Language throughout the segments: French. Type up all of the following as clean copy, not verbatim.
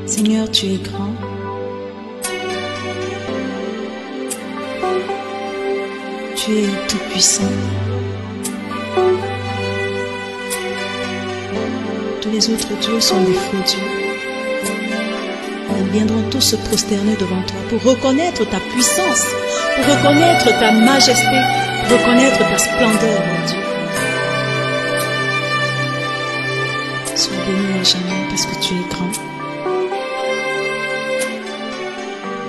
Seigneur, tu es grand. Tu es tout puissant. Tous les autres dieux sont des faux dieux. Ils viendront tous se prosterner devant toi pour reconnaître ta puissance, pour reconnaître ta majesté, pour reconnaître ta splendeur, mon Dieu. Sois béni à jamais parce que tu es grand.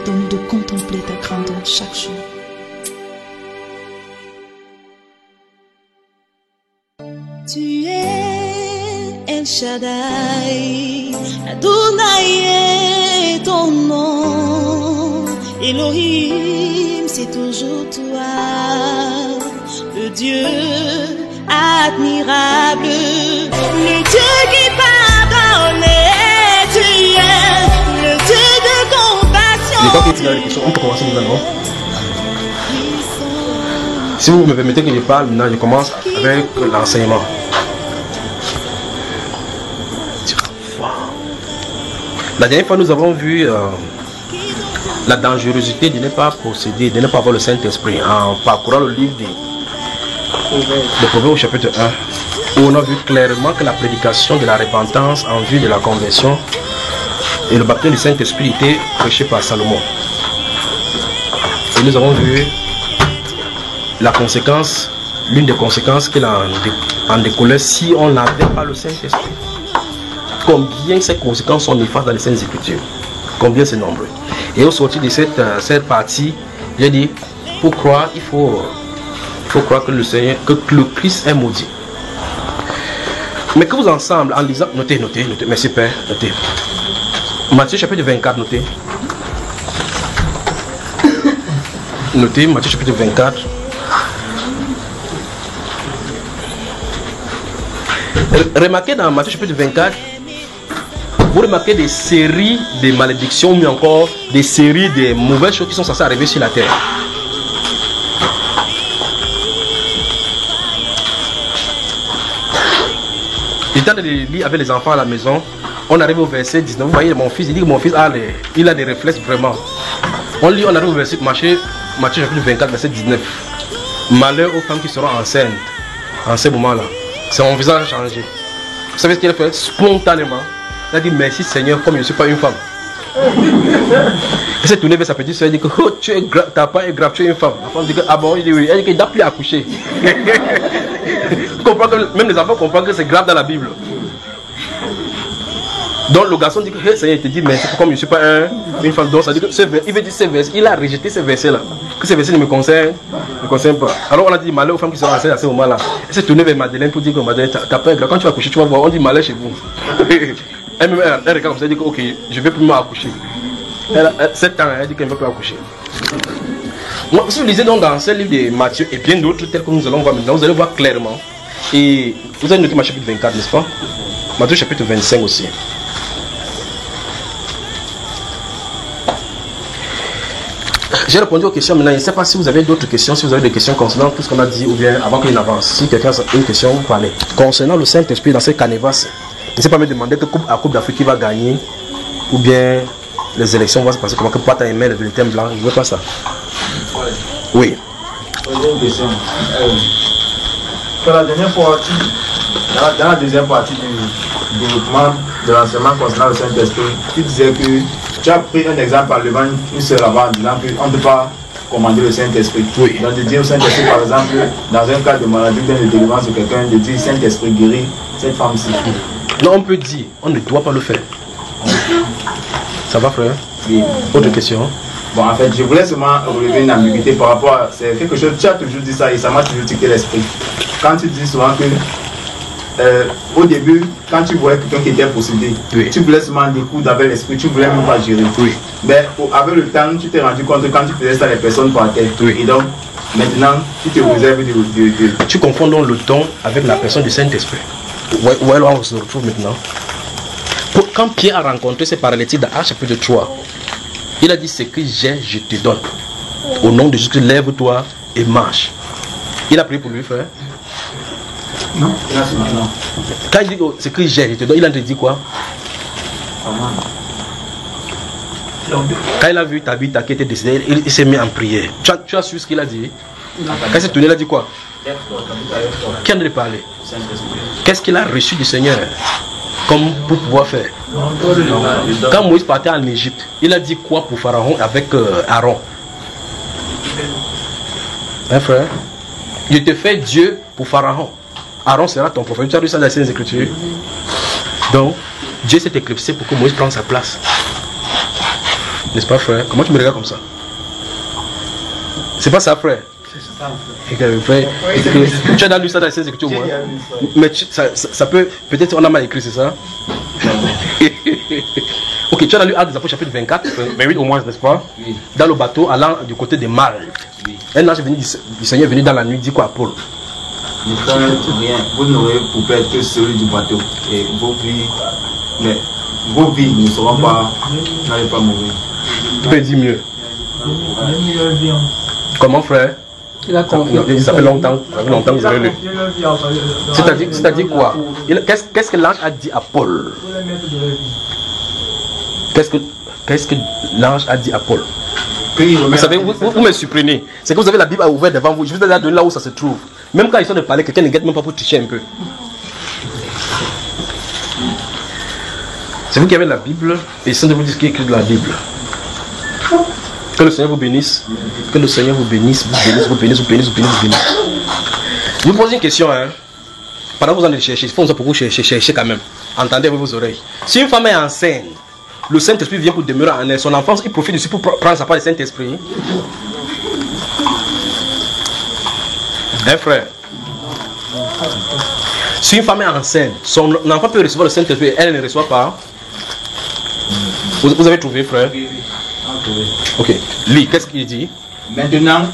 Donne-nous de contempler ta grandeur chaque jour. Tu es El Shaddai, Adonai est ton nom. Elohim, c'est toujours toi, le Dieu admirable, le Dieu qui pardonne. Tu es le Dieu de compassion. Les temps qui finissent les questions, on peut commencer maintenant. Si vous me permettez que je parle, maintenant je commence avec l'enseignement. La dernière fois, nous avons vu la dangerosité de ne pas posséder, de ne pas avoir le Saint-Esprit en parcourant le livre de Proverbes au chapitre 1, où on a vu clairement que la prédication de la repentance en vue de la conversion et le baptême du Saint-Esprit était prêché par Salomon. Et nous avons vu la conséquence, l'une des conséquences qu'il en découlait si on n'avait pas le Saint-Esprit. Combien ces conséquences sont néfastes dans les Saintes Écritures. Combien c'est nombreux. Et au sortir de cette partie, j'ai dit, pour croire, il faut croire que le Seigneur, que le Christ est maudit. Mais que vous ensemble, en lisant, notez, merci Père, notez. Matthieu chapitre 24, notez. Notez, Matthieu chapitre 24. Remarquez dans Matthieu chapitre 24, vous remarquez des séries de malédictions, mais encore des séries de mauvaises choses qui sont censées arriver sur la terre. J'étais en train de lire avec les enfants à la maison. On arrive au verset 19. Vous voyez, mon fils, il dit que mon fils il a des réflexes vraiment. On lit, on arrive au verset Matthieu chapitre 24, verset 19. Malheur aux femmes qui seront enceintes en ce moment-là. C'est mon visage a changé. Vous savez ce qu'il a fait? Spontanément. Il a dit merci Seigneur, comme je ne suis pas une femme. Il s'est tourné vers sa petite soeur. Il dit que oh, ta part est grave, tu es une femme. La femme dit que ah bon, il dit oui. Elle dit qu'il n'a plus accouché. Même les enfants comprennent que c'est grave dans la Bible. Donc le garçon dit que hey, Seigneur, il te dit merci, comme je ne suis pas une femme. Donc ça dit que il veut dire ces versets, il a rejeté ces versets-là. Que ces versets ne me concernent pas. Alors on a dit malheur aux femmes qui sont enceintes à ce moment-là. Elle s'est tournée vers Madeleine pour dire que Madeleine, t'as pas grave. Quand tu vas accoucher, tu vas voir, on dit malheur chez vous. Elle regarde comme ça, elle dit que ok, je vais plus m'accoucher. 7 ans, elle dit qu'elle ne veut plus accoucher. Moi, si vous lisez donc dans ce livre de Matthieu et bien d'autres tels que nous allons voir maintenant, vous allez voir clairement. Et vous avez noté Matthieu chapitre 24, n'est-ce pas? Matthieu chapitre 25 aussi. J'ai répondu aux questions maintenant. Je ne sais pas si vous avez d'autres questions, si vous avez des questions concernant tout ce qu'on a dit ou bien avant qu'il n'avance. Si quelqu'un a une question, vous parlez. Concernant le Saint-Esprit dans ces canevas, ne sais pas me demander que Coupe d'Afrique qui va gagner ou bien les élections vont se passer comment que Pata Aimé le bulletin blanc. Je ne veux pas ça. Oui. J'ai une question. La dernière fois, dans la deuxième partie du développement de l'enseignement concernant le Saint-Esprit, tu disais que tu as pris un exemple par devant une seule avant en disant qu'on ne peut pas commander le Saint-Esprit. Oui. Donc de dire au Saint-Esprit, par exemple, dans un cas de maladie ou de délivrance de quelqu'un, de dire Saint-Esprit guérit cette femme-ci. Non, on peut dire, on ne doit pas le faire. Ça va, frère? Oui. Autre question? Bon, en fait, je voulais seulement relever une ambiguïté par rapport à... C'est quelque chose, tu as toujours dit ça et ça m'a toujours tiqué l'esprit. Quand tu dis souvent que, au début, quand tu voyais quelqu'un qui était possédé, oui, tu voulais seulement découdre avec l'esprit, tu voulais même pas gérer. Oui. Mais avec le temps, tu t'es rendu compte que quand tu faisais ça, les personnes partaient. Oui. Et donc, maintenant, tu te réserves de... Tu confonds donc le don avec la personne du Saint-Esprit. Où alors on se retrouve maintenant. Quand Pierre a rencontré ces paralytiques dans Actes chapitre 3, il a dit ce que j'ai, je te donne. Au nom de Jésus, lève-toi et marche. Il a prié pour lui, frère? Non. Quand il dit ce que j'ai, je te donne, il a dit quoi? Quand il a vu Tabitha qui était décédée, il s'est mis en prière. Tu as su ce qu'il a dit? Quand il s'est tourné, il a dit quoi? Qui en a parlé? Qu'est-ce qu'il a reçu du Seigneur comme pour pouvoir faire? Quand Moïse partait en Égypte, il a dit quoi pour Pharaon avec Aaron? Hein, frère? Je te fais Dieu pour Pharaon. Aaron sera ton prophète. Tu as lu ça dans les Écritures. Donc, Dieu s'est éclipsé pour que Moïse prenne sa place. N'est-ce pas, frère? Comment tu me regardes comme ça? C'est pas ça, frère? Frère, tu as lu ça dans les Écritures, moi. Mais ça peut, peut-être on a mal écrit, c'est ça? Ok, tu as lu Actes des Apôtres chapitre 24, 28 au moins, n'est-ce pas? Oui. Dans le bateau allant du côté de Malte. Oui. Un ange du Seigneur est venu dans la nuit, dit quoi à Paul? Ne faites rien, vous n'aurez pour perdre que celui du bateau. Et vos vies ne seront pas, n'allez pas mourir. Tu peux dire mieux. Comment, frère? Il s'appelle longtemps que vous avez lu. C'est-à-dire quoi? Qu'est-ce que l'ange a dit à Paul? Qu'est-ce que l'ange a dit à Paul? Vous savez, vous me surprenez. C'est que vous avez la Bible ouverte devant vous. Je vous ai donné là où ça se trouve. Même quand ils sont de parler, quelqu'un ne guette même pas pour tricher un peu. C'est vous qui avez la Bible et ils sont de vous dire ce qui est écrit dans la Bible. Que le Seigneur vous bénisse. Que le Seigneur vous bénisse, vous bénisse. Je vous pose une question. Pendant que vous allez chercher, il faut pour vous chercher quand même. Entendez avec vos oreilles. Si une femme est enceinte, le Saint-Esprit vient pour demeurer en elle. Son enfance, il profite dessus pour prendre sa part du Saint-Esprit. Hein, frère? Si une femme est enceinte, son enfant peut recevoir le Saint-Esprit, elle ne reçoit pas. Vous avez trouvé, frère? Ok. Lis, qu'est-ce qu'il dit? Maintenant,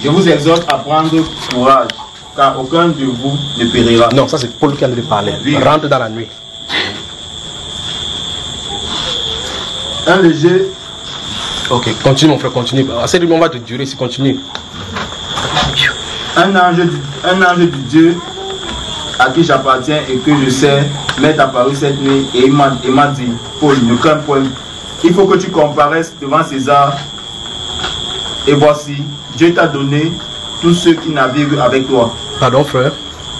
je vous exhorte à prendre courage, car aucun de vous ne périra. Non, ça c'est Paul qui en a parlé. Oui. Rentre dans la nuit. Un léger. Ok, continue mon frère, continue. Assez de on va te durer si continue. Un ange du Dieu à qui j'appartiens et que je sais m'est apparu cette nuit et il m'a dit, Paul, ne crains point. Il faut que tu comparaisses devant César. Et voici, Dieu t'a donné tous ceux qui naviguent avec toi. Pardon, frère?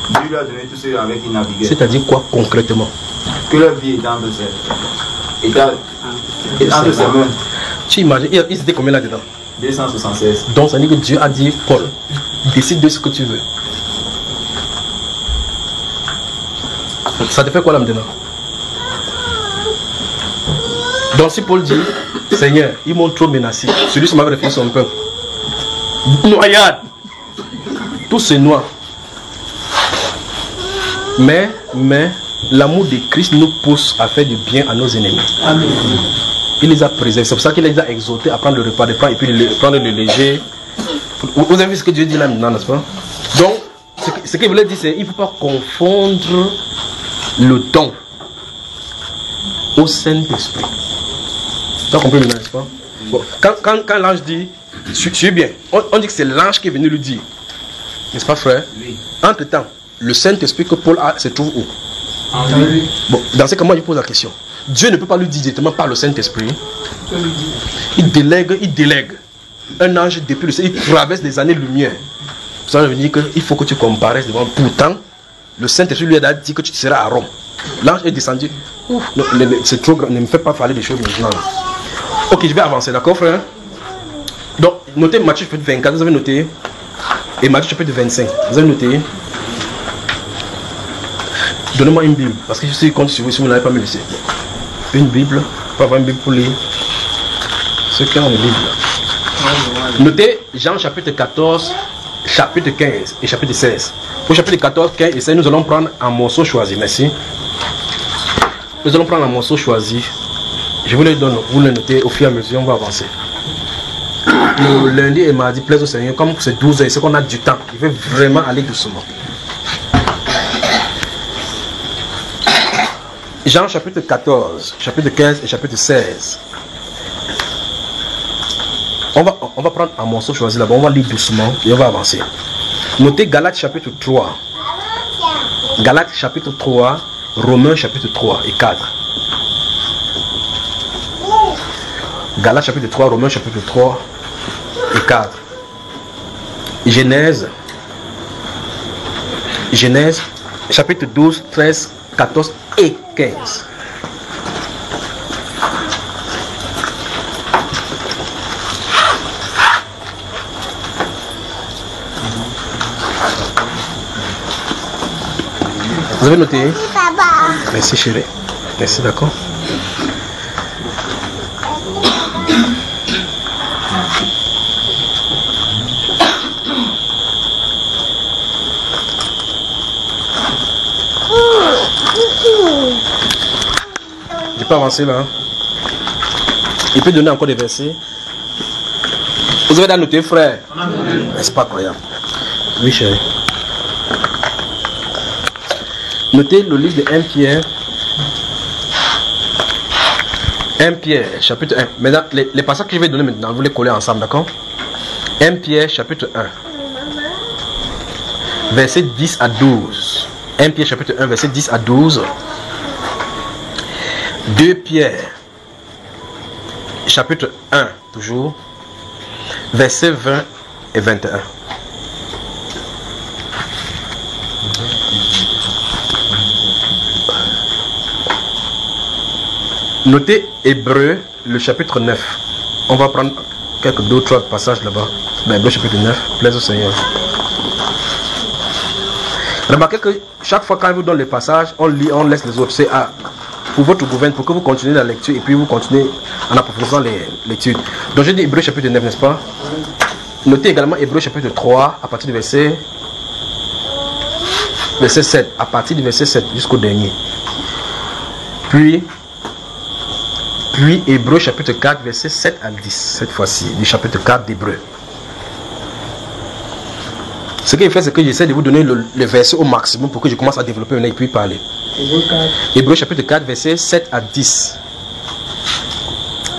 Dieu lui a donné tous ceux avec qui naviguent. C'est-à-dire quoi concrètement? Que leur vie est entre ses mains. Tu imagines, il était combien là-dedans? 276. Donc ça dit que Dieu a dit, Paul, décide de ce que tu veux. Ça te fait quoi là maintenant? Donc si Paul dit, Seigneur, ils m'ont trop menacé, celui qui m'avait refusé son peuple. Noyade. Tout se noie. Mais l'amour de Christ nous pousse à faire du bien à nos ennemis. Amen. Il les a préservés. C'est pour ça qu'il les a exhortés à prendre le repas de pain et puis prendre le léger. Vous avez vu ce que Dieu dit là maintenant, n'est-ce pas? Donc, ce qu'il voulait dire, c'est qu'il ne faut pas confondre le don au Saint-Esprit. Tu as compris maintenant, n'est-ce pas? Bon, quand l'ange dit, suis bien, on dit que c'est l'ange qui est venu lui dire. N'est-ce pas, frère? Oui. Entre-temps, le Saint-Esprit que Paul a se trouve où? Oui. Bon, dans ce cas, moi je pose la question. Dieu ne peut pas lui dire directement par le Saint-Esprit. Il délègue. Un ange depuis le ciel, il traverse des années-lumière. Ça veut dire qu'il faut que tu comparesses devant. Pourtant, le Saint-Esprit lui a dit que tu seras à Rome. L'ange est descendu. C'est trop grand, ne me fais pas parler des choses maintenant. Ok, je vais avancer, d'accord, frère? Donc, notez Matthieu chapitre 24, vous avez noté. Et Matthieu chapitre 25, vous avez noté. Donnez-moi une Bible, parce que je suis contre si vous n'avez pas me laissé. Une Bible, pas avoir une Bible pour lire. Ceux qui ont une Bible. Notez Jean chapitre 14, chapitre 15 et chapitre 16. Pour chapitre 14, 15 et 16, nous allons prendre un morceau choisi. Merci. Nous allons prendre un morceau choisi. Je vous le donne, vous le notez au fur et à mesure, on va avancer. Le lundi et mardi, plaise au Seigneur, comme c'est 12 heures, c'est qu'on a du temps. Il veut vraiment aller doucement. Jean chapitre 14, chapitre 15 et chapitre 16. On va prendre un morceau choisi là-bas, on va lire doucement et on va avancer. Notez Galates chapitre 3. Galates chapitre 3, Romains chapitre 3 et 4. Galates chapitre 3, Romains chapitre 3 et 4. Genèse chapitre 12, 13, 14 et 15. Vous avez noté? Oui, papa. Merci chérie. Merci, d'accord. Je peux avancer là. Hein? Il peut donner encore des versets. Vous avez noté, frère? C'est pas croyable. Oui, chérie. Notez le livre de 1 Pierre. 1 Pierre, chapitre 1. Maintenant, les passages que je vais donner maintenant, vous les collez ensemble, d'accord? 1 Pierre, chapitre 1. Verset 10 à 12. 1 Pierre, chapitre 1, verset 10 à 12. 2 Pierre, chapitre 1, toujours. Verset 20 et 21. Notez Hébreu, le chapitre 9. On va prendre quelques d'autres passages là-bas. Dans Hébreu chapitre 9, plaise au Seigneur. Remarquez que chaque fois quand il vous donne les passages, on lit, on laisse les autres. C'est pour votre gouvernement, pour que vous continuez la lecture et puis vous continuez en approfondissant l'étude. Donc j'ai dit Hébreu chapitre 9, n'est-ce pas? Notez également Hébreu chapitre 3 à partir du verset 7, à partir du verset 7 jusqu'au dernier. Puis Hébreu chapitre 4 verset 7 à 10, cette fois-ci, du chapitre 4 d'Hébreu. Ce qu'il fait, c'est que j'essaie de vous donner le verset au maximum pour que je commence à développer et puis parler. Hébreu chapitre 4 verset 7 à 10.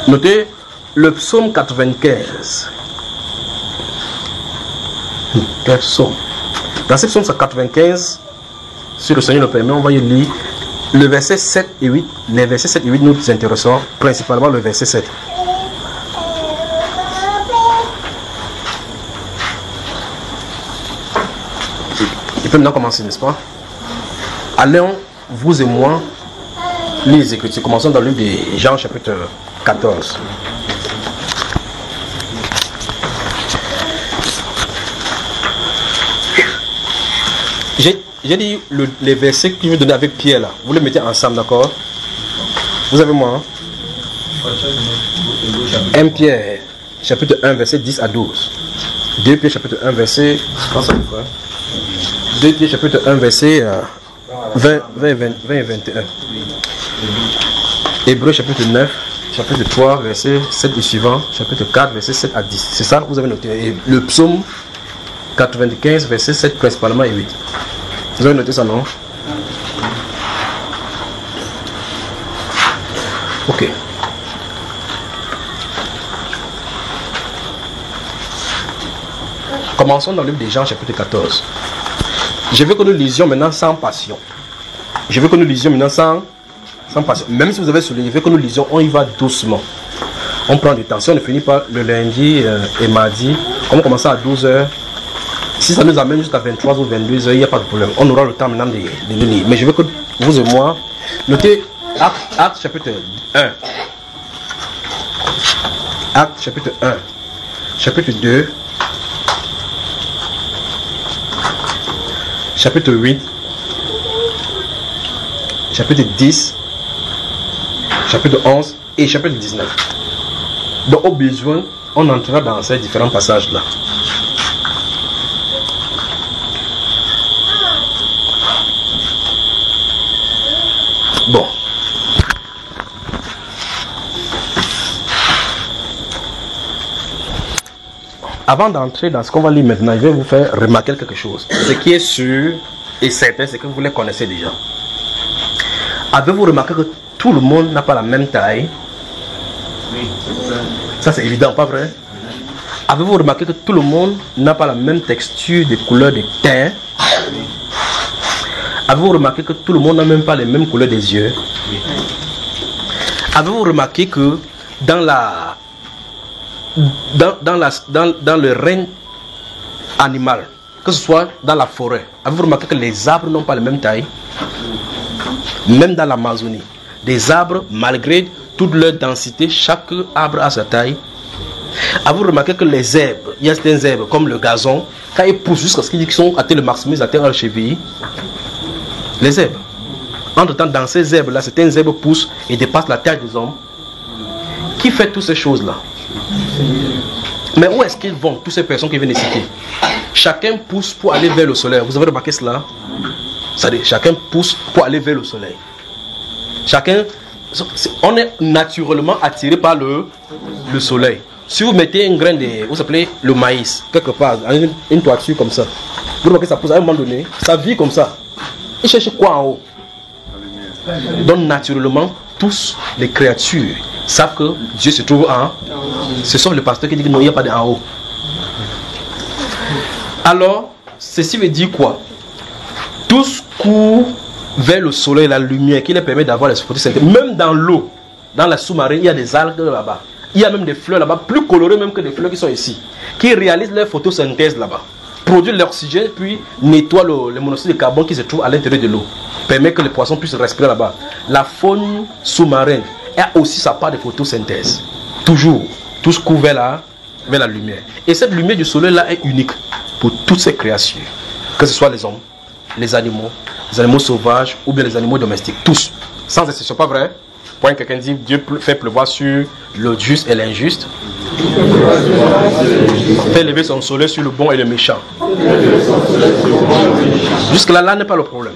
Notez le psaume 95. Quel psaume? Dans ce psaume 95, si le Seigneur le permet, on va y lire le verset 7 et 8. Les versets 7 et 8 nous intéressons, principalement le verset 7. Il peut maintenant commencer, n'est-ce pas? Allons, vous et moi, lire les Écritures. Commençons dans le livre de Jean, chapitre 14. J'ai dit les versets que je vais donner avec Pierre là. Vous les mettez ensemble, d'accord? Vous avez moi, hein? 1 Pierre, chapitre 1, verset 10 à 12. 2 Pierre, chapitre 1, verset... 2 Pierre, chapitre 1, verset 20 et 21. Hébreu, chapitre 9, chapitre 3, verset 7 et suivant. Chapitre 4, verset 7 à 10. C'est ça que vous avez noté. Et le psaume 95, verset 7 principalement et 8. Vous avez noté ça, non? Ok. Commençons dans le livre de Jean, chapitre 14. Je veux que nous lisions maintenant sans passion. Je veux que nous lisions maintenant sans passion. Même si vous avez souligné, je veux que nous lisions, on y va doucement. On prend du temps. Si on ne finit pas le lundi et mardi, on commence à 12h. Si ça nous amène jusqu'à 23 ou 22h, il n'y a pas de problème. On aura le temps maintenant de le lire. Mais je veux que vous et moi, notez Acte chapitre 1. Acte chapitre 1. Chapitre 2. Chapitre 8. Chapitre 10. Chapitre 11 et chapitre 19. Donc au besoin, on entrera dans ces différents passages-là. Bon. Avant d'entrer dans ce qu'on va lire maintenant, je vais vous faire remarquer quelque chose. Ce qui est sûr et certain, c'est que vous les connaissez déjà. Avez-vous remarqué que tout le monde n'a pas la même taille? Oui. Ça c'est évident, pas vrai? Avez-vous remarqué que tout le monde n'a pas la même texture de couleur de teint? Avez-vous remarqué que tout le monde n'a même pas les mêmes couleurs des yeux? Avez-vous remarqué que dans dans le règne animal, que ce soit dans la forêt, avez-vous remarqué que les arbres n'ont pas la même taille? Même dans l'Amazonie, des arbres, malgré toute leur densité, chaque arbre a sa taille. Avez-vous remarqué que les herbes, il y a certaines herbes comme le gazon, quand ils poussent jusqu'à ce qu'ils sont atteints le maximum, ils atteignent leur cheville. Les herbes. Entre-temps, dans ces herbes-là, certaines herbes poussent et dépassent la taille des hommes. Qui fait toutes ces choses-là? Mais où est-ce qu'ils vont, toutes ces personnes qui viennent de citer? Chacun pousse pour aller vers le soleil. Vous avez remarqué cela? C'est-à-dire, chacun pousse pour aller vers le soleil. Chacun, on est naturellement attiré par le soleil. Si vous mettez une graine de, vous appelez le maïs, quelque part, une toiture comme ça, vous remarquez que ça pousse à un moment donné, ça vit comme ça. Il cherche quoi en haut? Donc naturellement, tous les créatures savent que Dieu se trouve en haut. Ce sont les pasteurs qui disent que non, il n'y a pas d'en haut. Alors, ceci veut dire quoi? Tous courent vers le soleil, la lumière qui leur permet d'avoir les photosynthèses. Même dans l'eau, dans la sous-marine, il y a des algues là-bas. Il y a même des fleurs là-bas, plus colorées même que les fleurs qui sont ici, qui réalisent leur photosynthèse là-bas, produisent l'oxygène, puis nettoient le monoxyde de carbone qui se trouve à l'intérieur de l'eau, permet que les poissons puissent respirer là-bas. La faune sous-marine a aussi sa part de photosynthèse. Toujours, tous courent vers la lumière. Et cette lumière du soleil là est unique pour toutes ces créatures, que ce soit les hommes, les animaux sauvages ou bien les animaux domestiques, tous, sans exception, pas vrai? Point quelqu'un dit Dieu fait pleuvoir sur le juste et l'injuste, fait lever son soleil sur le bon et le méchant. Jusque là n'est pas le problème.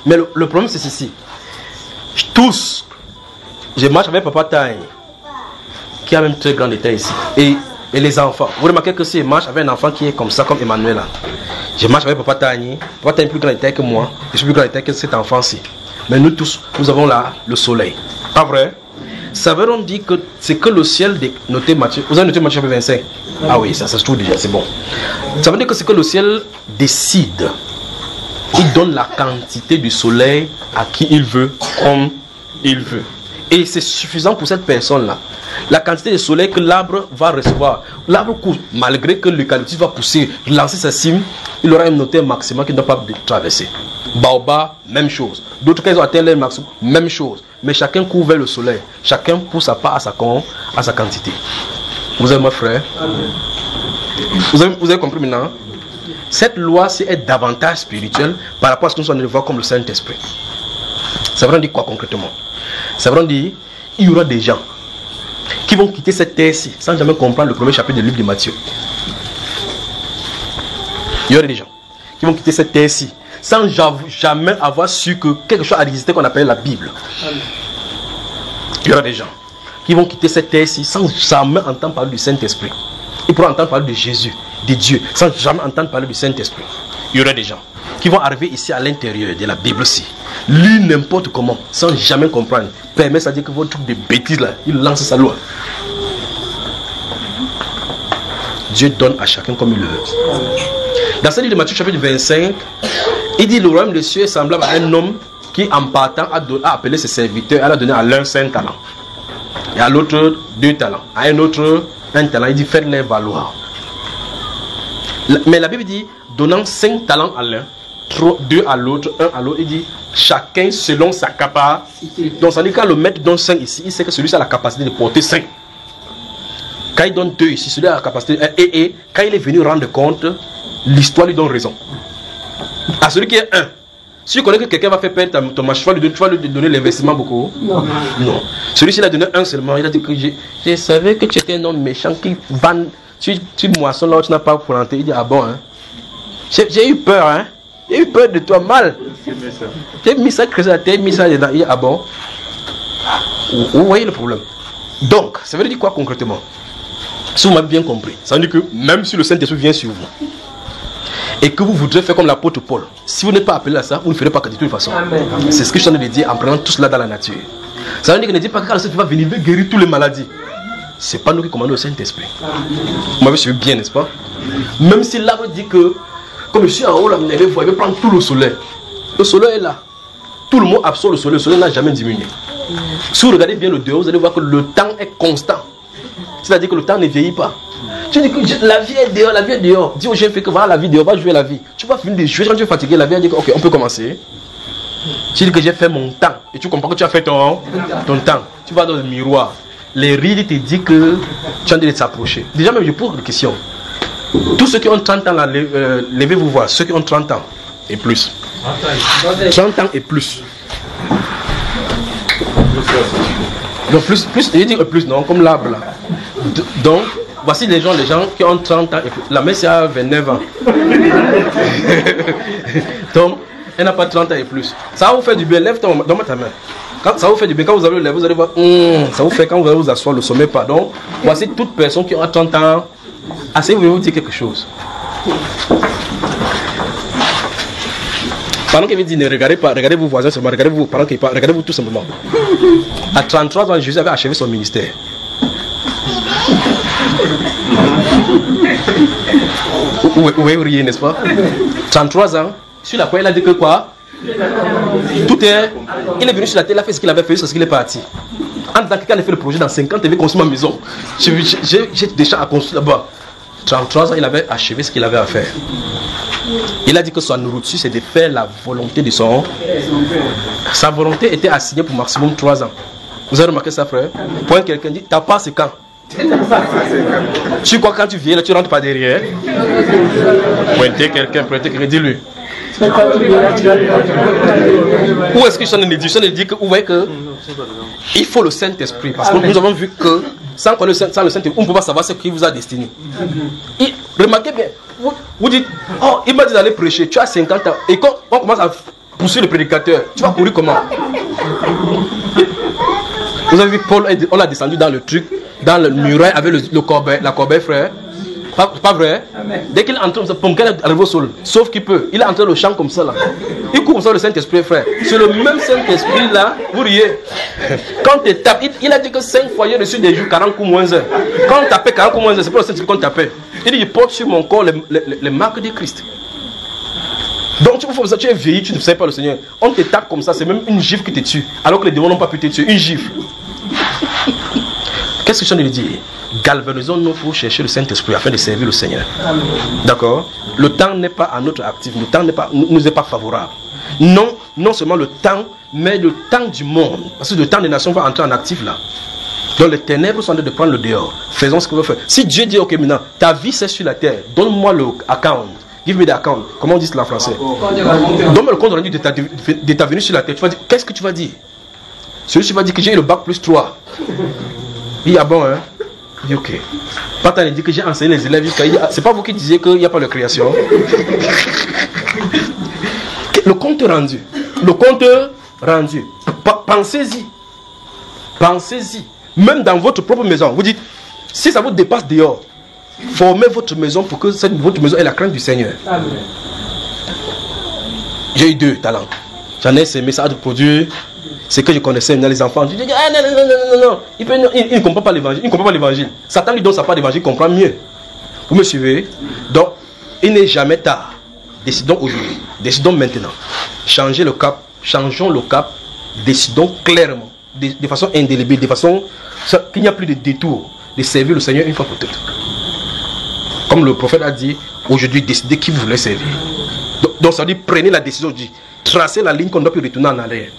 Mais le problème c'est ceci. Tous, je marche avec Papa Taille, qui a même très grande taille ici, et les enfants. Vous remarquez que si je marche avec un enfant qui est comme ça, comme Emmanuel là, je marche avec Papa Taille. Papa Taille est plus grande taille que moi, je suis plus grande taille que cet enfant-ci. Mais nous tous, nous avons là le soleil. Pas vrai? Ça veut donc dire que c'est que le ciel noté Matthieu. Vous avez noté Matthieu 25? Ah oui, ça se trouve déjà, c'est bon. Ça veut dire que c'est que le ciel décide. Il donne la quantité du soleil à qui il veut, comme il veut. Et c'est suffisant pour cette personne-là. La quantité de soleil que l'arbre va recevoir. L'arbre court, malgré que l'eucalyptus va pousser, lancer sa cime, il aura un noté maximum qu'il ne doit pas traverser. Baobab, même chose. D'autres cas, ils ont atteint leur maximum, même chose. Mais chacun court vers le soleil. Chacun pousse sa part à sa quantité. Vous avez mon frère? Vous avez compris maintenant? Cette loi-ci est davantage spirituelle par rapport à ce que nous sommes allés voir comme le Saint-Esprit. Ça veut dire quoi concrètement? Ça veut dire qu'il y aura des gens qui vont quitter cette terre-ci sans jamais comprendre le premier chapitre du livre de Matthieu. Il y aura des gens qui vont quitter cette terre-ci sans jamais avoir su que quelque chose a existé qu'on appelle la Bible. Il y aura des gens qui vont quitter cette terre-ci sans jamais entendre parler du Saint-Esprit. Ils pourront entendre parler de Jésus, de Dieu, sans jamais entendre parler du Saint-Esprit. Il y aura des gens qui vont arriver ici à l'intérieur de la Bible-ci, lire n'importe comment, sans jamais comprendre. Permet, ça dire que votre truc de bêtises là, il lance sa loi. Dieu donne à chacun comme il le veut. Dans ce livre de Matthieu chapitre 25, il dit le royaume des cieux est semblable à un homme qui en partant a appelé ses serviteurs, elle a donné à l'un 5 talents, et à l'autre 2 talents, à un autre 1 talent. Il dit faites-les valoir. Mais la Bible dit donnant 5 talents à l'un, 2 à l'autre, 1 à l'autre. Il dit chacun selon sa capacité. Donc ça dit quand le maître donne 5 ici, il sait que celui-ci a la capacité de porter 5. Quand il donne 2 ici, celui-là a la capacité. Et quand il est venu rendre compte, l'histoire lui donne raison. À celui qui est 1, si tu connais que quelqu'un va faire perdre ton marché, tu vas lui donner l'investissement beaucoup? Non. Celui-ci, il a donné 1 seulement. Il a dit que je savais que tu étais un homme méchant qui vend. Tu moissonnes là où tu n'as pas planté. Il dit ah bon, hein? J'ai eu peur, hein? J'ai eu peur de toi, mal. J'ai mis ça, j'ai mis ça dedans. Il dit ah bon? Vous voyez le problème? Donc, ça veut dire quoi concrètement? Si vous m'avez bien compris, ça veut dire que même si le Saint-Esprit vient sur vous et que vous voudrez faire comme l'apôtre Paul, si vous n'êtes pas appelé à ça, vous ne ferez pas que de toute façon. C'est ce que je suis en train de dire en prenant tout cela dans la nature. Ça veut dire que ne dites pas que quand le Saint-Esprit va venir, il va guérir toutes les maladies. C'est pas nous qui commandons le Saint-Esprit. Vous m'avez suivi bien, n'est-ce pas? Même si l'arbre dit que, comme je suis en haut, là, vous allez voir, il va prendre tout le soleil. Le soleil est là. Tout le monde absorbe le soleil n'a jamais diminué. Si vous regardez bien le dehors, vous allez voir que le temps est constant. C'est-à-dire que le temps ne vieillit pas. Tu dis que la vie est dehors, la vie est dehors. Dis aux jeunes filles que voilà la vie dehors, va jouer la vie. Tu vas finir de jouer quand tu es fatigué, la vie a dit que ok, on peut commencer. Tu dis que j'ai fait mon temps et tu comprends que tu as fait ton temps. Tu vas dans le miroir. Les rides te disent que tu as envie de s'approcher. Déjà même je pose une question. Tous ceux qui ont 30 ans là, levez-vous voir, ceux qui ont 30 ans et plus. 30 ans et plus. Donc plus, je dis plus non, comme l'arbre là. Donc, voici les gens qui ont 30 ans et plus. La mère c'est à 29 ans. Donc, elle n'a pas 30 ans et plus. Ça va vous faire du bien, lève donne-moi ta main. Quand ça vous fait du bien, quand vous avez le lèvre, vous allez voir, ça vous fait quand vous allez vous asseoir, le sommet pas. Donc, voici toute personne qui a 30 ans. Asseyez-vous, vous dire quelque chose. Pendant qu'il dit ne regardez pas, regardez vos voisins seulement, regardez-vous, pendant qu'il parle, regardez-vous tout simplement. À 33 ans, Jésus avait achevé son ministère. Vous riez, n'est-ce pas? 33 ans, sur la croix, il a dit que quoi? Tout est. Il est venu sur la terre, il a fait ce qu'il avait fait, c'est ce qu'il est parti. En tant que quand il a fait le projet dans 50 ans, il avait construit ma maison. J'ai des champs à construire là-bas. 33 ans, il avait achevé ce qu'il avait à faire. Il a dit que sa nourriture, c'est de faire la volonté de son. Sa volonté était assignée pour maximum 3 ans. Vous avez remarqué ça, frère? Point quelqu'un dit, ta part c'est quand? Tu crois quand tu viens là, tu rentres pas derrière? Pointez quelqu'un, dis-lui. Où est-ce que je suis en train de dire que, vous voyez que il faut le Saint-Esprit, parce que nous avons vu que sans le Saint-Esprit, on ne peut pas savoir ce qui vous a destiné. Remarquez bien, vous dites, oh, il m'a dit d'aller prêcher, tu as 50 ans, et quand on commence à poursuivre le prédicateur, tu vas courir comment? Vous avez vu Paul, on l'a descendu dans le truc, dans le muraille avec la corbeille, frère. Pas vrai? Amen. Dès qu'il entre, il arrive au sol, sauf qu'il peut. Il est entré dans le champ comme ça là. Il court comme ça le Saint-Esprit, frère. C'est le même Saint-Esprit là, vous riez. Quand tu tapes, il a dit que 5 fois il a reçu des jours 40 coups moins 1. Quand on tapait 40 coups moins 1, c'est pas le Saint-Esprit qu'on tapait. Il dit, il porte sur mon corps les marques de Christ. Donc tu es vieilli, tu ne sais pas le Seigneur. On te tape comme ça, c'est même une gifle qui te tue. Alors que les démons n'ont pas pu te tuer, une gifle. Qu'est-ce que je suis en train de dire? Galvanisons-nous pour chercher le Saint-Esprit afin de servir le Seigneur. D'accord? Le temps n'est pas à notre actif, le temps nous est pas favorable. Non seulement le temps, mais le temps du monde. Parce que le temps des nations va entrer en actif là. Donc les ténèbres sont en train de prendre le dehors. Faisons ce qu'on veut faire. Si Dieu dit, ok maintenant, ta vie c'est sur la terre, donne-moi le account. Give me the account. Comment on dit cela en français? Donne-moi le compte rendu de ta venue sur la terre. Tu vas dire, qu'est-ce que tu vas dire? Celui qui va dire que j'ai eu le bac plus 3. Il dit, ah bon, hein? Il dit, ok. Patan il dit que j'ai enseigné les élèves jusqu'à. C'est pas vous qui disiez qu'il n'y a pas de création. Le compte rendu. Le compte rendu. Pensez-y. Pensez-y. Même dans votre propre maison. Vous dites, si ça vous dépasse dehors, formez votre maison pour que votre maison ait la crainte du Seigneur. Amen. J'ai eu 2 talents. J'en ai semé ça de produire. C'est que je connaissais dans les enfants. Je dis, ah non. Il ne comprend pas l'évangile. Il ne comprend pas l'évangile. Satan lui donne sa part d'évangile, il comprend mieux. Vous me suivez? Donc, il n'est jamais tard. Décidons aujourd'hui. Décidons maintenant. Changez le cap. Changeons le cap. Décidons clairement. De façon indélébile. De façon qu'il n'y a plus de détour. De servir le Seigneur une fois pour toutes. Comme le prophète a dit, aujourd'hui, décidez qui vous voulez servir. Donc ça veut dire, prenez la décision aujourd'hui. Tracez la ligne qu'on doit plus retourner en arrière.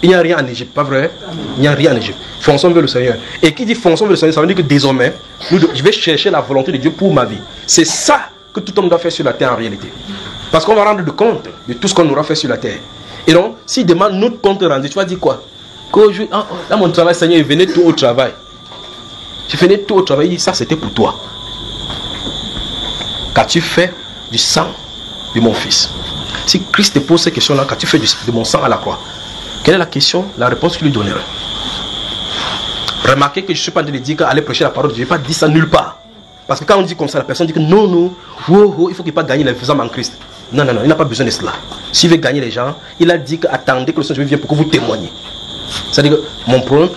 Il n'y a rien en Égypte, pas vrai? Il n'y a rien en Égypte. Fonçons vers le Seigneur. Et qui dit fonçons vers le Seigneur, ça veut dire que désormais, je vais chercher la volonté de Dieu pour ma vie. C'est ça que tout homme doit faire sur la terre en réalité. Parce qu'on va rendre compte de tout ce qu'on aura fait sur la terre. Et donc, s'il demande notre compte rendu, tu vas dire quoi? Qu'aujourd'hui, dans mon travail, Seigneur, il venait tout au travail. Tu venais tout au travail, ça c'était pour toi. Qu'as-tu fait du sang de mon fils? Si Christ te pose ces questions-là, qu'as-tu fait de mon sang à la croix? Quelle est la question? La réponse qu'il lui donnerait. Remarquez que je ne suis pas en train de dire qu'aller prêcher la parole de Dieu. Je n'ai pas dit ça nulle part. Parce que quand on dit comme ça, la personne dit que non, il faut qu'il ne pas gagner les âmes en Christ. Non, il n'a pas besoin de cela. S'il veut gagner les gens, il a dit qu'attendez que le Seigneur vienne pour que vous témoignez. C'est-à-dire que mon problème,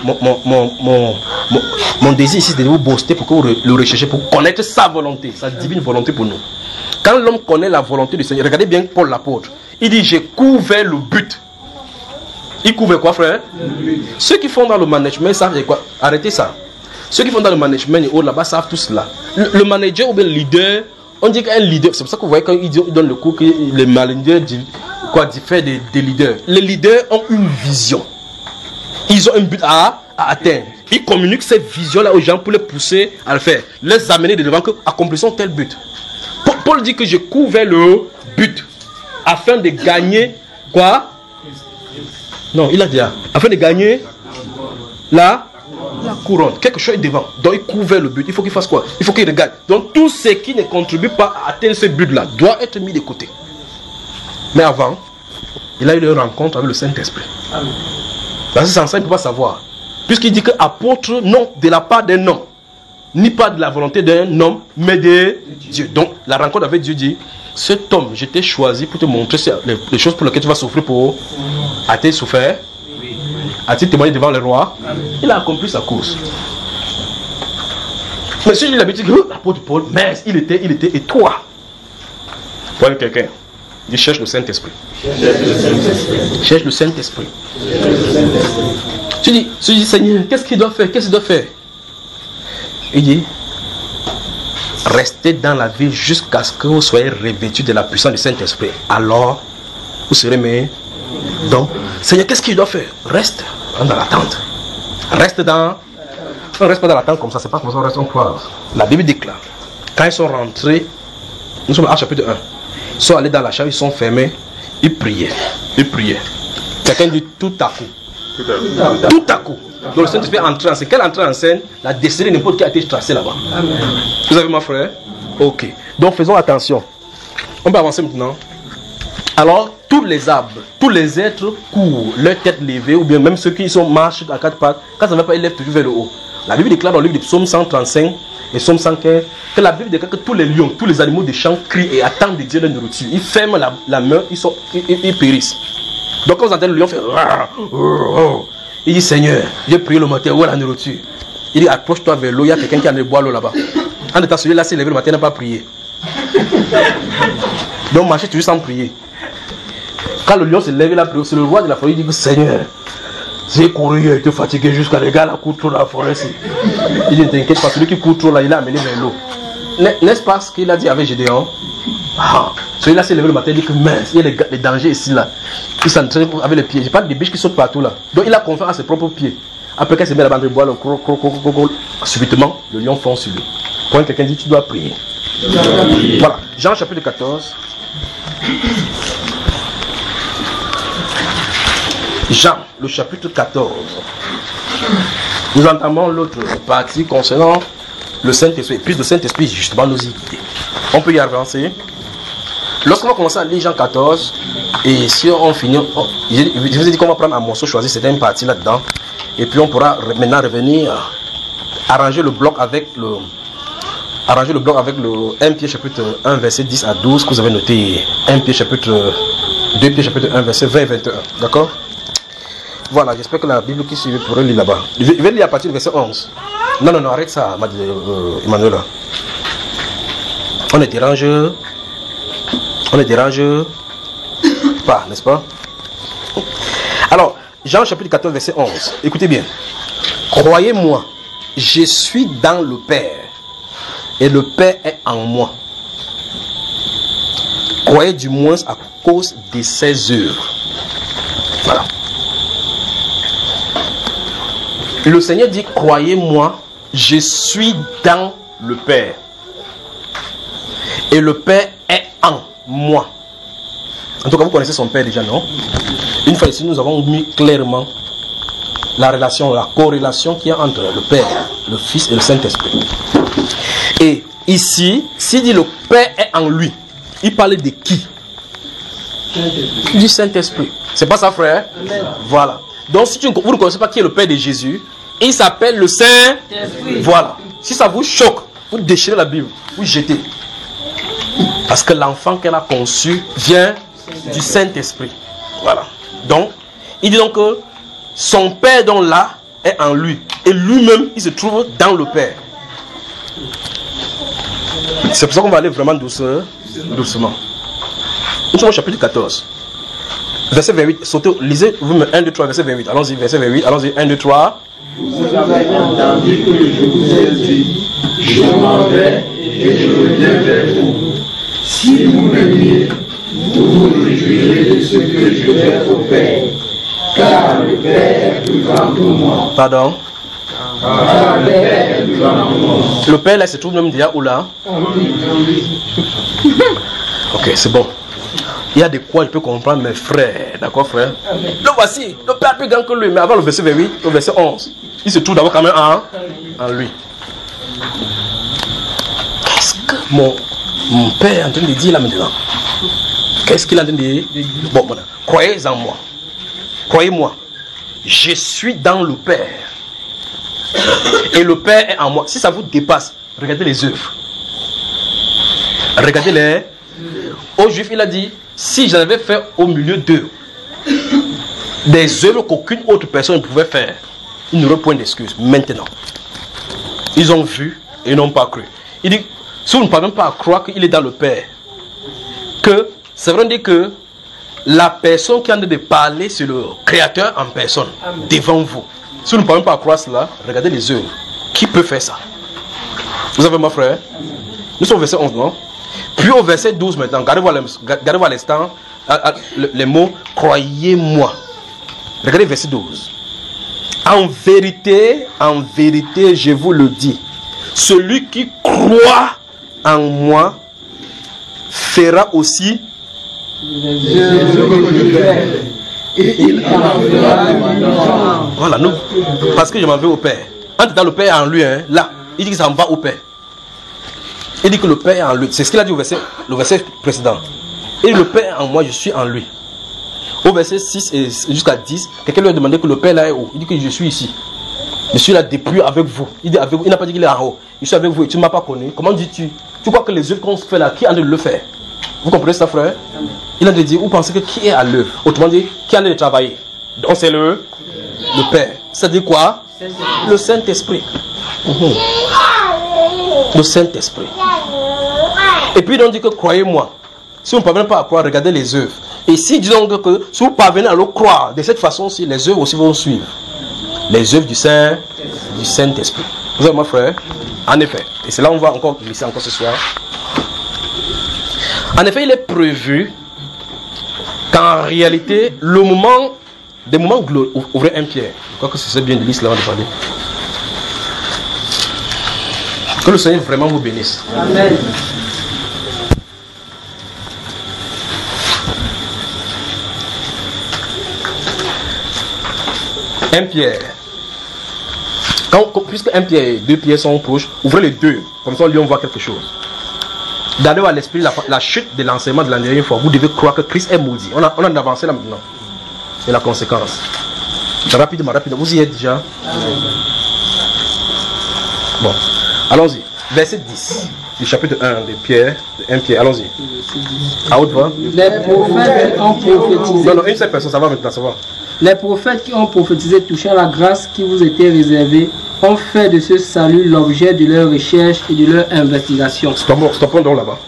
mon désir ici, c'est de vous booster pour que vous le recherchez, pour connaître sa volonté, sa divine volonté pour nous. Quand l'homme connaît la volonté du Seigneur, regardez bien Paul l'apôtre. Il dit, j'ai couvert le but. Il couvre quoi, frère? Ceux qui font dans le management savent quoi? Arrêtez ça. Ceux qui vont dans le management et autres là-bas savent tout cela. Le manager ou bien le leader, on dit qu'un leader, c'est pour ça que vous voyez quand ils donnent le cours que les managers diffèrent des leaders. Les leaders ont une vision. Ils ont un but à atteindre. Ils communiquent cette vision-là aux gens pour les pousser à le faire. Les amener de devant que accomplissons tel but. Paul dit que je cours vers le but afin de gagner quoi? Non, il a dit afin de gagner la couronne. Quelque chose est devant. Donc il court vers le but. Il faut qu'il fasse quoi? Il faut qu'il regarde. Donc tout ce qui ne contribue pas à atteindre ce but-là doit être mis de côté. Mais avant, il a eu une rencontre avec le Saint-Esprit. Parce que sans ça, il ne peut pas savoir. Puisqu'il dit que apôtre, non, de la part d'un homme, ni pas de la volonté d'un homme, mais de Dieu. Donc la rencontre avec Dieu dit, cet homme, je t'ai choisi pour te montrer les choses pour lesquelles tu vas souffrir pour a-t-il souffert? A-t-il témoigné devant le roi? Il a accompli sa course. Mais si j'ai l'habitude que l'apôtre Paul, mais il était, et toi? Voilà quelqu'un. Il cherche le Saint-Esprit. Cherche le Saint-Esprit. Tu dis, Seigneur, qu'est-ce qu'il doit faire? Qu'est-ce qu'il doit faire? Il dit, restez dans la vie jusqu'à ce que vous soyez revêtus de la puissance du Saint-Esprit. Alors, vous serez meilleurs. Donc, Seigneur, qu'est-ce qu'il doit faire? Reste dans l'attente. Reste dans... On ne reste pas dans l'attente comme ça, c'est pas comme ça, on reste en croix. La Bible déclare, quand ils sont rentrés, nous sommes à chapitre 1, ils sont allés dans la chambre, ils sont fermés, ils priaient. Quelqu'un dit tout à coup. Tout à coup. Donc le Saint-Esprit est entré en scène. Quelle entrée en scène? La destinée n'importe qui a été tracée là-bas. Vous avez ma frère? Ok. Donc faisons attention. On peut avancer maintenant. Alors, tous les arbres, tous les êtres courent, leur tête levée, ou bien même ceux qui sont marchent à quatre pattes, quand ça ne va pas, ils lèvent toujours vers le haut. La Bible déclare dans le livre de Psaume 135 et Psaume 115 que la Bible déclare que tous les lions, tous les animaux des champs crient et attendent de Dieu leur nourriture. Ils ferment la main, ils périssent. Donc quand vous entendez le lion faire, il dit Seigneur, j'ai prié le matin, où est la nourriture? Il dit approche-toi vers l'eau, il y a quelqu'un qui a de boire l'eau là-bas. En étant celui-là, s'est levé le matin, il n'a pas prié. Donc marchez toujours sans prier. Quand le lion se lève, il a prié. C'est le roi de la forêt, il dit que Seigneur, j'ai couru, il a été fatigué jusqu'à le gars là court trop dans la forêt. Il dit ne t'inquiète pas, celui qui court trop là, il a amené vers l'eau. N'est-ce pas ce qu'il a dit avec Gédéon? Celui-là s'est levé le matin, il dit que mince, il y a les dangers ici là. Il s'entraîne avec les pieds. Je parle des biches qui sautent partout là. Donc il a confiance à ses propres pieds. Après qu'il se met là-bas de boire le subitement, le lion fonce sur lui. Quand quelqu'un dit tu dois prier. Voilà. Jean chapitre 14. Jean, le chapitre 14. Nous entamons l'autre partie concernant le Saint-Esprit. Puis le Saint-Esprit, justement, nous y guider. On peut y avancer. Lorsqu'on va commencer à lire Jean 14, et si on finit, je vous ai dit qu'on va prendre un morceau, choisir certaines parties là-dedans, et puis on pourra maintenant revenir, arranger le bloc avec le 1 Pierre chapitre 1 verset 10 à 12 que vous avez noté. 2 Pierre chapitre 1 verset 20 et 21. D'accord? Voilà, j'espère que la Bible qui suit pourrait lire là-bas. Je vais lire à partir du verset 11. Non, arrête ça, Emmanuel. On ne dérange pas, n'est-ce pas? Alors, Jean chapitre 14 verset 11. Écoutez bien. Croyez-moi, je suis dans le Père et le Père est en moi. Croyez du moins à cause de ses œuvres. Voilà. Le Seigneur dit, croyez-moi, je suis dans le Père. Et le Père est en moi. En tout cas, vous connaissez son Père déjà, non? Une fois ici, nous avons mis clairement la relation, la corrélation qu'il y a entre le Père, le Fils et le Saint-Esprit. Et ici, s'il dit le Père est en lui, il parle de qui? Du Saint-Esprit. C'est pas ça, frère? Amen. Voilà. Donc, si vous ne connaissez pas qui est le Père de Jésus, il s'appelle le Saint-Esprit. Voilà. Si ça vous choque, vous déchirez la Bible, vous jetez. Parce que l'enfant qu'elle a conçu vient du Saint-Esprit. Voilà. Donc, il dit donc que son Père donc là est en lui. Et lui-même, il se trouve dans le Père. C'est pour ça qu'on va aller vraiment doucement. Nous sommes au chapitre 14. Verset 28. Sautez, lisez, vous me 1, 2, 3, verset 28. Allons-y, verset 28. Allons-y, 1, 2, 3. Vous avez entendu que je vous ai dit, je m'en vais et je reviens vers vous. Si vous m'aimiez, vous vous réjouirez de ce que je fais au Père, car le Père est plus grand que moi. Pardon? Car le Père est plus grand que moi. Le Père là se trouve même déjà où là? Ok, c'est bon. Il y a de quoi je peux comprendre mes frères. D'accord, frère? Le voici, le Père est plus grand que lui. Mais avant le verset 28, le verset 11, il se trouve d'abord quand même en lui. Qu'est-ce que mon Père est en train de dire là maintenant? Qu'est-ce qu'il est en train de dire? Bon, voilà. Croyez en moi. Croyez-moi. Je suis dans le Père. Et le Père est en moi. Si ça vous dépasse, regardez les œuvres. Regardez les. Aux Juifs, il a dit, si j'en avais fait au milieu d'eux des œuvres qu'aucune autre personne ne pouvait faire, ils n'auraient point d'excuses. Maintenant, ils ont vu et n'ont pas cru. Il dit, si vous ne parvenez pas à croire qu'il est dans le Père, que ça veut dire que la personne qui est en train de parler, c'est le Créateur en personne, devant vous. Si vous ne parvenez pas à croire cela, regardez les œuvres. Qui peut faire ça? Vous avez mon frère? Nous sommes au verset 11, non? Puis au verset 12 maintenant, regardez-vous à l'instant les mots « croyez-moi ». Regardez verset 12. En vérité, je vous le dis, celui qui croit en moi fera aussi les œuvres que je fais, et il en fera de moi. Voilà, nous, parce que je m'en vais au Père. Entre dans le Père en lui, hein, là, il dit que ça en va au Père. Il dit que le Père est en lui. C'est ce qu'il a dit le verset précédent. Et le Père en moi, je suis en lui. Au verset 6 et jusqu'à 10, quelqu'un lui a demandé que le Père là est où? Il dit que je suis ici. Je suis là depuis avec vous. Il dit avec vous. Il n'a pas dit qu'il est en haut. Je suis avec vous et tu ne m'as pas connu. Comment dis-tu? Tu crois que les œuvres qu'on fait là, qui est en train de le faire? Vous comprenez ça, frère? Il a dit, vous pensez que qui est à l'œuvre? Autrement dit, qui est en train de travailler? Donc c'est le Père. Ça dit quoi? Le Saint-Esprit. Le Saint-Esprit. Et puis on dit que croyez-moi. Si vous ne parvenez pas à croire, regardez les œuvres. Et si disons que si vous parvenez à le croire, de cette façon-ci, les œuvres aussi vont suivre. Les œuvres du Saint-Esprit. Vous avez mon frère? En effet. Et c'est là où on va encore glisser encore ce soir. En effet, il est prévu qu'en réalité, le moment, des moments glorieux, ouvrez un Pierre. Je crois que c'est bien de lire là, on va parler. Que le Seigneur vraiment vous bénisse. Amen. Un Pierre. Puisque un Pierre et deux Pierres sont proches, ouvrez les deux. Comme ça, on voit quelque chose. Gardez à l'esprit la chute de l'enseignement de la dernière fois. Vous devez croire que Christ est maudit. On a avancé là maintenant. C'est la conséquence. Rapidement. Vous y êtes déjà? Bon. Allons-y. Verset 10 du chapitre 1 de Pierre, de 1 Pierre. Allons-y. À haute voix. Les prophètes ont prophétisé. Non, une seule personne, ça va maintenant, ça va. Les prophètes qui ont prophétisé touchant la grâce qui vous était réservée ont fait de ce salut l'objet de leur recherche et de leur investigation. Stoppons donc là-bas.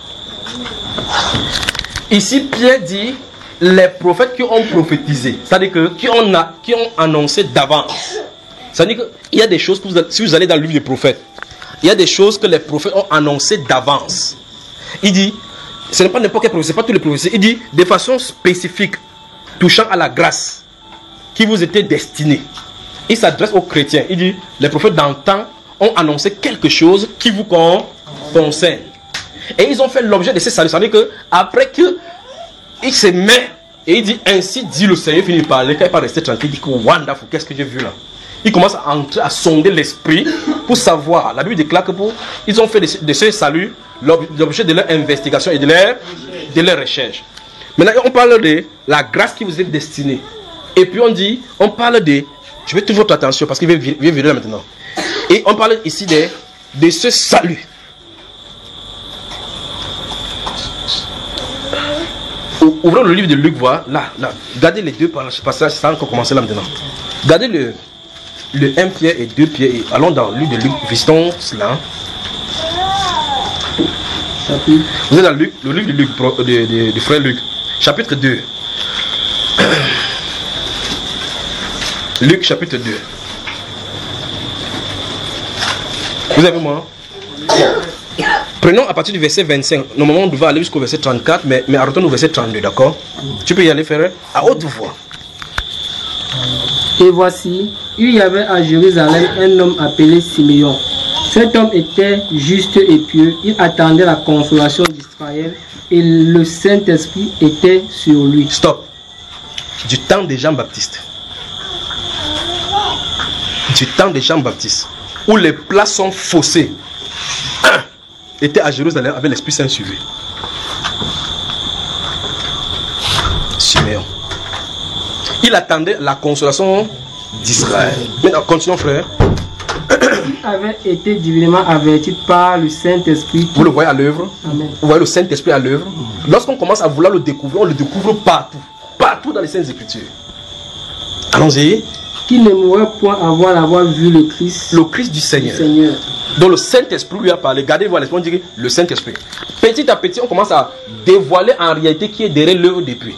Ici, Pierre dit les prophètes qui ont prophétisé, c'est-à-dire que qui ont annoncé d'avance. C'est-à-dire qu'il y a des choses, si vous allez dans le livre des prophètes, il y a des choses que les prophètes ont annoncées d'avance. Il dit, ce n'est pas n'importe quel prophète, ce n'est pas tous les prophètes. Il dit, de façon spécifique, touchant à la grâce qui vous était destinée. Il s'adresse aux chrétiens. Il dit, les prophètes d'antan ont annoncé quelque chose qui vous concerne. Et ils ont fait l'objet de ces saluts. C'est-à-dire qu'après qu'il se met, et il dit, ainsi dit le Seigneur, il finit par parler, quand il n'est pas resté tranquille, il dit, wonderful, qu'est-ce que j'ai vu là? Il commence à entrer, à sonder l'esprit pour savoir. La Bible déclare que ils ont fait de ce salut l'objet de leur investigation et de leur recherche. Maintenant, on parle de la grâce qui vous est destinée. Et puis on parle de, je veux toute votre attention parce qu'il vient venir là maintenant. Et on parle ici de ce salut. Ouvrons le livre de Luc, voilà, là. Regardez les deux passages, ça a encore commencé là maintenant. Regardez le 1 Pierre et 2 Pierre. Et allons dans le livre de Luc, visitons cela. Vous êtes dans le livre de Luc, du frère Luc, chapitre 2. Luc, chapitre 2. Vous avez moi? Prenons à partir du verset 25. Normalement, on devait aller jusqu'au verset 34, mais arrêtons au verset 32, d'accord? Tu peux y aller, frère, à haute voix. Et voici, il y avait à Jérusalem un homme appelé Siméon. Cet homme était juste et pieux. Il attendait la consolation d'Israël et le Saint-Esprit était sur lui. Stop. Du temps de Jean-Baptiste. Du temps de Jean-Baptiste, où les plats sont faussés. Un était à Jérusalem avec l'Esprit Saint sur lui. Siméon. Il attendait la consolation d'Israël. Maintenant, continuons, frère. Il avait été divinement averti par le Saint-Esprit. Vous le voyez à l'œuvre? Amen. Vous voyez le Saint-Esprit à l'œuvre? Lorsqu'on commence à vouloir le découvrir, on le découvre partout. Partout dans les Saintes Écritures. Allons-y. Qui ne mourrait point avant d'avoir vu le Christ. Le Christ du Seigneur. Seigneur. Donc le Saint-Esprit lui a parlé. Gardez-vous à l'esprit, on dit le Saint-Esprit. Petit à petit, on commence à dévoiler en réalité qui est derrière l'œuvre depuis.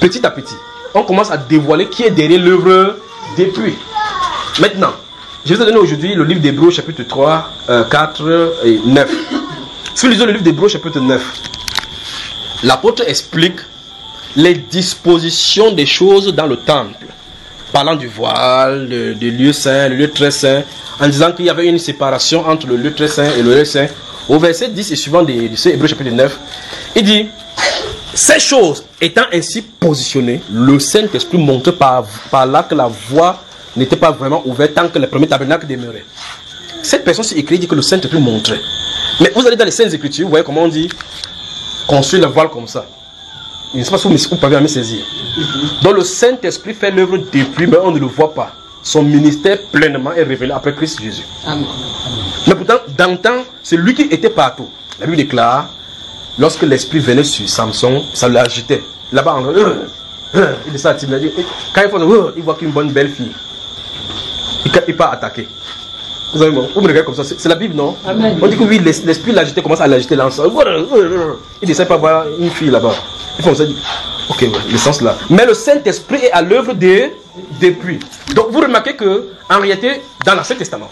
Petit à petit, on commence à dévoiler qui est derrière l'œuvre depuis. Maintenant, je vais vous donner aujourd'hui le livre d'Hébreux chapitre 3, 4 et 9. Si vous lisez le livre d'Hébreux chapitre 9, l'apôtre explique les dispositions des choses dans le temple. Parlant du voile, du lieu saint, le lieu très saint, en disant qu'il y avait une séparation entre le lieu très saint et le lieu saint. Au verset 10 et suivant de ce Hébreux chapitre 9, il dit: ces choses étant ainsi positionnées, le Saint-Esprit montrait par là que la voie n'était pas vraiment ouverte tant que les premiers tabernacles demeuraient. Cette personne s'est écrit dit que le Saint-Esprit montrait. Mais vous allez dans les Saintes Écritures, vous voyez comment on dit construire le voile comme ça. Je ne sais pas si vous pouvez me saisir. Donc le Saint-Esprit fait l'œuvre depuis, mais on ne le voit pas. Son ministère pleinement est révélé après Christ Jésus. Amen. Mais pourtant, dans le temps, c'est lui qui était partout. La Bible déclare, lorsque l'Esprit venait sur Samson, ça l'agitait. Là-bas, il descend à Timna. Quand il voit qu'une bonne belle fille, il part attaquer. Vous avez vous me regardez comme ça, c'est la Bible, non? Amen. On dit que oui, l'Esprit l'agitait, commence à l'agiter l'ensemble. Il descend pas voir une fille là-bas. Il faut ça. Ok, ouais, le sens là. Mais le Saint-Esprit est à l'œuvre depuis. Donc vous remarquez que, en réalité, dans l'Ancien Testament,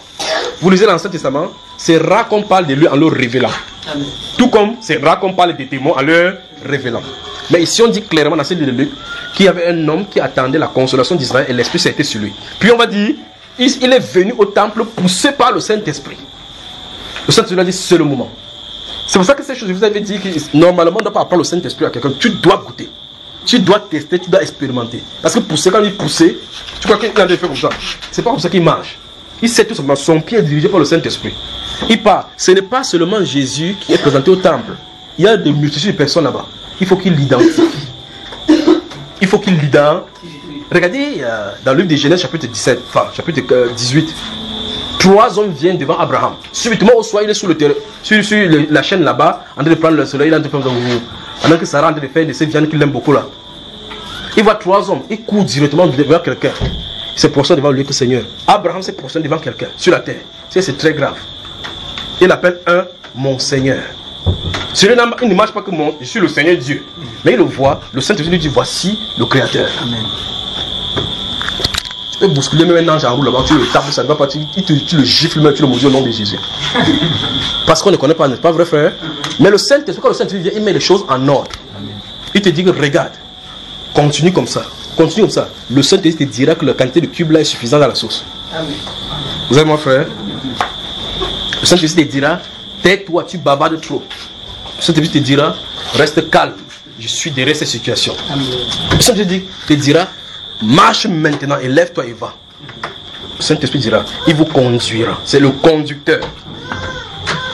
vous lisez l'Ancien Testament, c'est rare qu'on parle de lui en le révélant. Amen. Tout comme c'est rare qu'on parle des témoins en le révélant. Mais ici on dit clairement dans ce livre de Luc qu'il y avait un homme qui attendait la consolation d'Israël et l'Esprit s'était sur lui. Puis on va dire, il est venu au temple poussé par le Saint-Esprit. Le Saint-Esprit a dit c'est le moment. C'est pour ça que ces choses, je vous avais dit que normalement on ne doit pas apprendre le Saint-Esprit à quelqu'un. Tu dois goûter. Tu dois tester, tu dois expérimenter. Parce que pousser, quand il poussait, tu crois qu'il a fait comme ça. C'est pas comme ça qu'il marche. Il sait tout simplement, son pied est dirigé par le Saint-Esprit. Il part. Ce n'est pas seulement Jésus qui est présenté au temple. Il y a des multitudes de personnes là-bas. Il faut qu'il l'identifie. Il faut qu'il l'identifie. Regardez dans le livre de Genèse chapitre 17, enfin chapitre 18. 3 hommes viennent devant Abraham. Subitement au soir, il est sur le terrain, sur la chaîne là-bas, en train de prendre le soleil, il est en train de faire pendant que Sarah est en train de faire de ces viandes qu'il aime beaucoup là. Il voit 3 hommes, il court directement devant quelqu'un. Il se prosterne devant lui que Seigneur. Abraham se prosterne devant quelqu'un sur la terre. C'est très grave. Il appelle un mon Seigneur. Celui-là, il ne marche pas que moi, je suis le Seigneur Dieu. Mais il le voit, le Saint-Esprit lui dit voici le Créateur. Amen. Tu peux bousculer même un ange en roue là-bas, tu le tapes, ça ne va pas, tu le gifles, même tu le maudis au nom de Jésus. Parce qu'on ne connaît pas, n'est-ce pas vrai, frère? Mais le Saint-Esprit, quand le Saint-Esprit vient, il met les choses en ordre. Il te dit que regarde, continue comme ça, continue comme ça. Le Saint-Esprit te dira que la quantité de cubes là est suffisante dans la sauce. Amen. Vous avez mon frère? Le Saint-Esprit te dira, tais-toi, tu bavardes trop. Le Saint-Esprit te dira, reste calme, je suis derrière cette situation. Amen. Le Saint-Esprit te dira, marche maintenant et lève-toi et va. Le Saint-Esprit dira, il vous conduira. C'est le conducteur.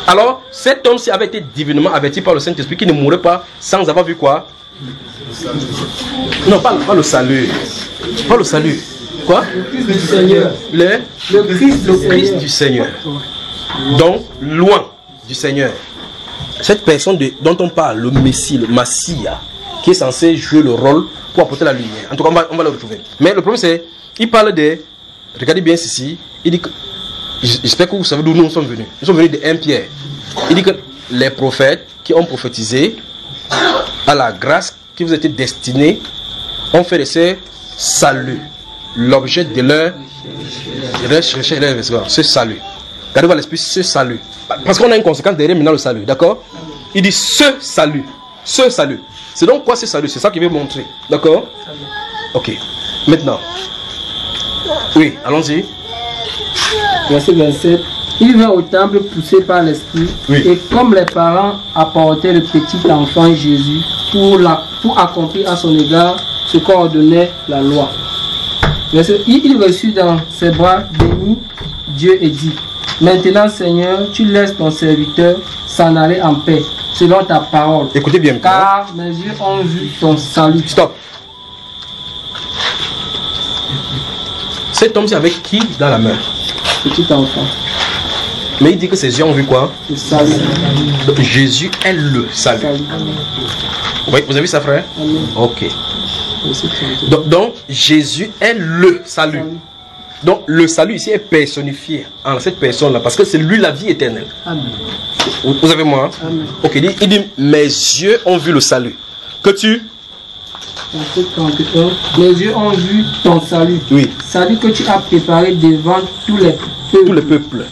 Alors, cet homme-ci avait été divinement averti par le Saint-Esprit qui ne mourrait pas sans avoir vu quoi? Non, pas le salut. Pas le salut. Quoi? Le Christ du Seigneur. Le Christ du Seigneur. Donc, loin du Seigneur. Cette personne dont on parle, le Messie, le Massia, qui est censé jouer le rôle pour apporter la lumière. En tout cas, on va le retrouver. Mais le problème, c'est, il parle de, regardez bien ceci, il dit que, j'espère que vous savez d'où nous sommes venus. Nous sommes venus de 1 Pierre. Il dit que les prophètes qui ont prophétisé à la grâce qui vous était destinée ont fait de ces saluts l'objet de leur recherche, ce salut. Regardez voir l'esprit, ce salut. Parce qu'on a une conséquence derrière maintenant le salut, d'accord? Il dit ce salut. Ce salut. C'est donc quoi ce salut? C'est ça qu'il veut montrer. D'accord? Ok. Maintenant. Oui, allons-y. Verset 27. Il vint au temple poussé par l'esprit. Oui. Et comme les parents apportaient le petit enfant Jésus pour accomplir à son égard ce qu'ordonnait la loi. Il reçut dans ses bras, bénit Dieu et dit: Maintenant, Seigneur, tu laisses ton serviteur s'en aller en paix, selon ta parole. Écoutez bien. Car mes yeux ont vu ton salut. Stop. Cet homme, c'est avec qui dans la main? Petit enfant. Mais il dit que ses yeux ont vu quoi? Le salut. Donc, Jésus est le salut. Oui, vous avez vu ça, frère? Amen. Ok. Donc, Jésus est le salut. Donc, le salut ici est personnifié en cette personne-là, parce que c'est lui la vie éternelle. Amen. Vous avez moi? Amen. Ok, il dit, mes yeux ont vu le salut. Que tu? Verset 31. Mes yeux ont vu ton salut. Oui. Salut que tu as préparé devant tous les peuples. Tout le peuple.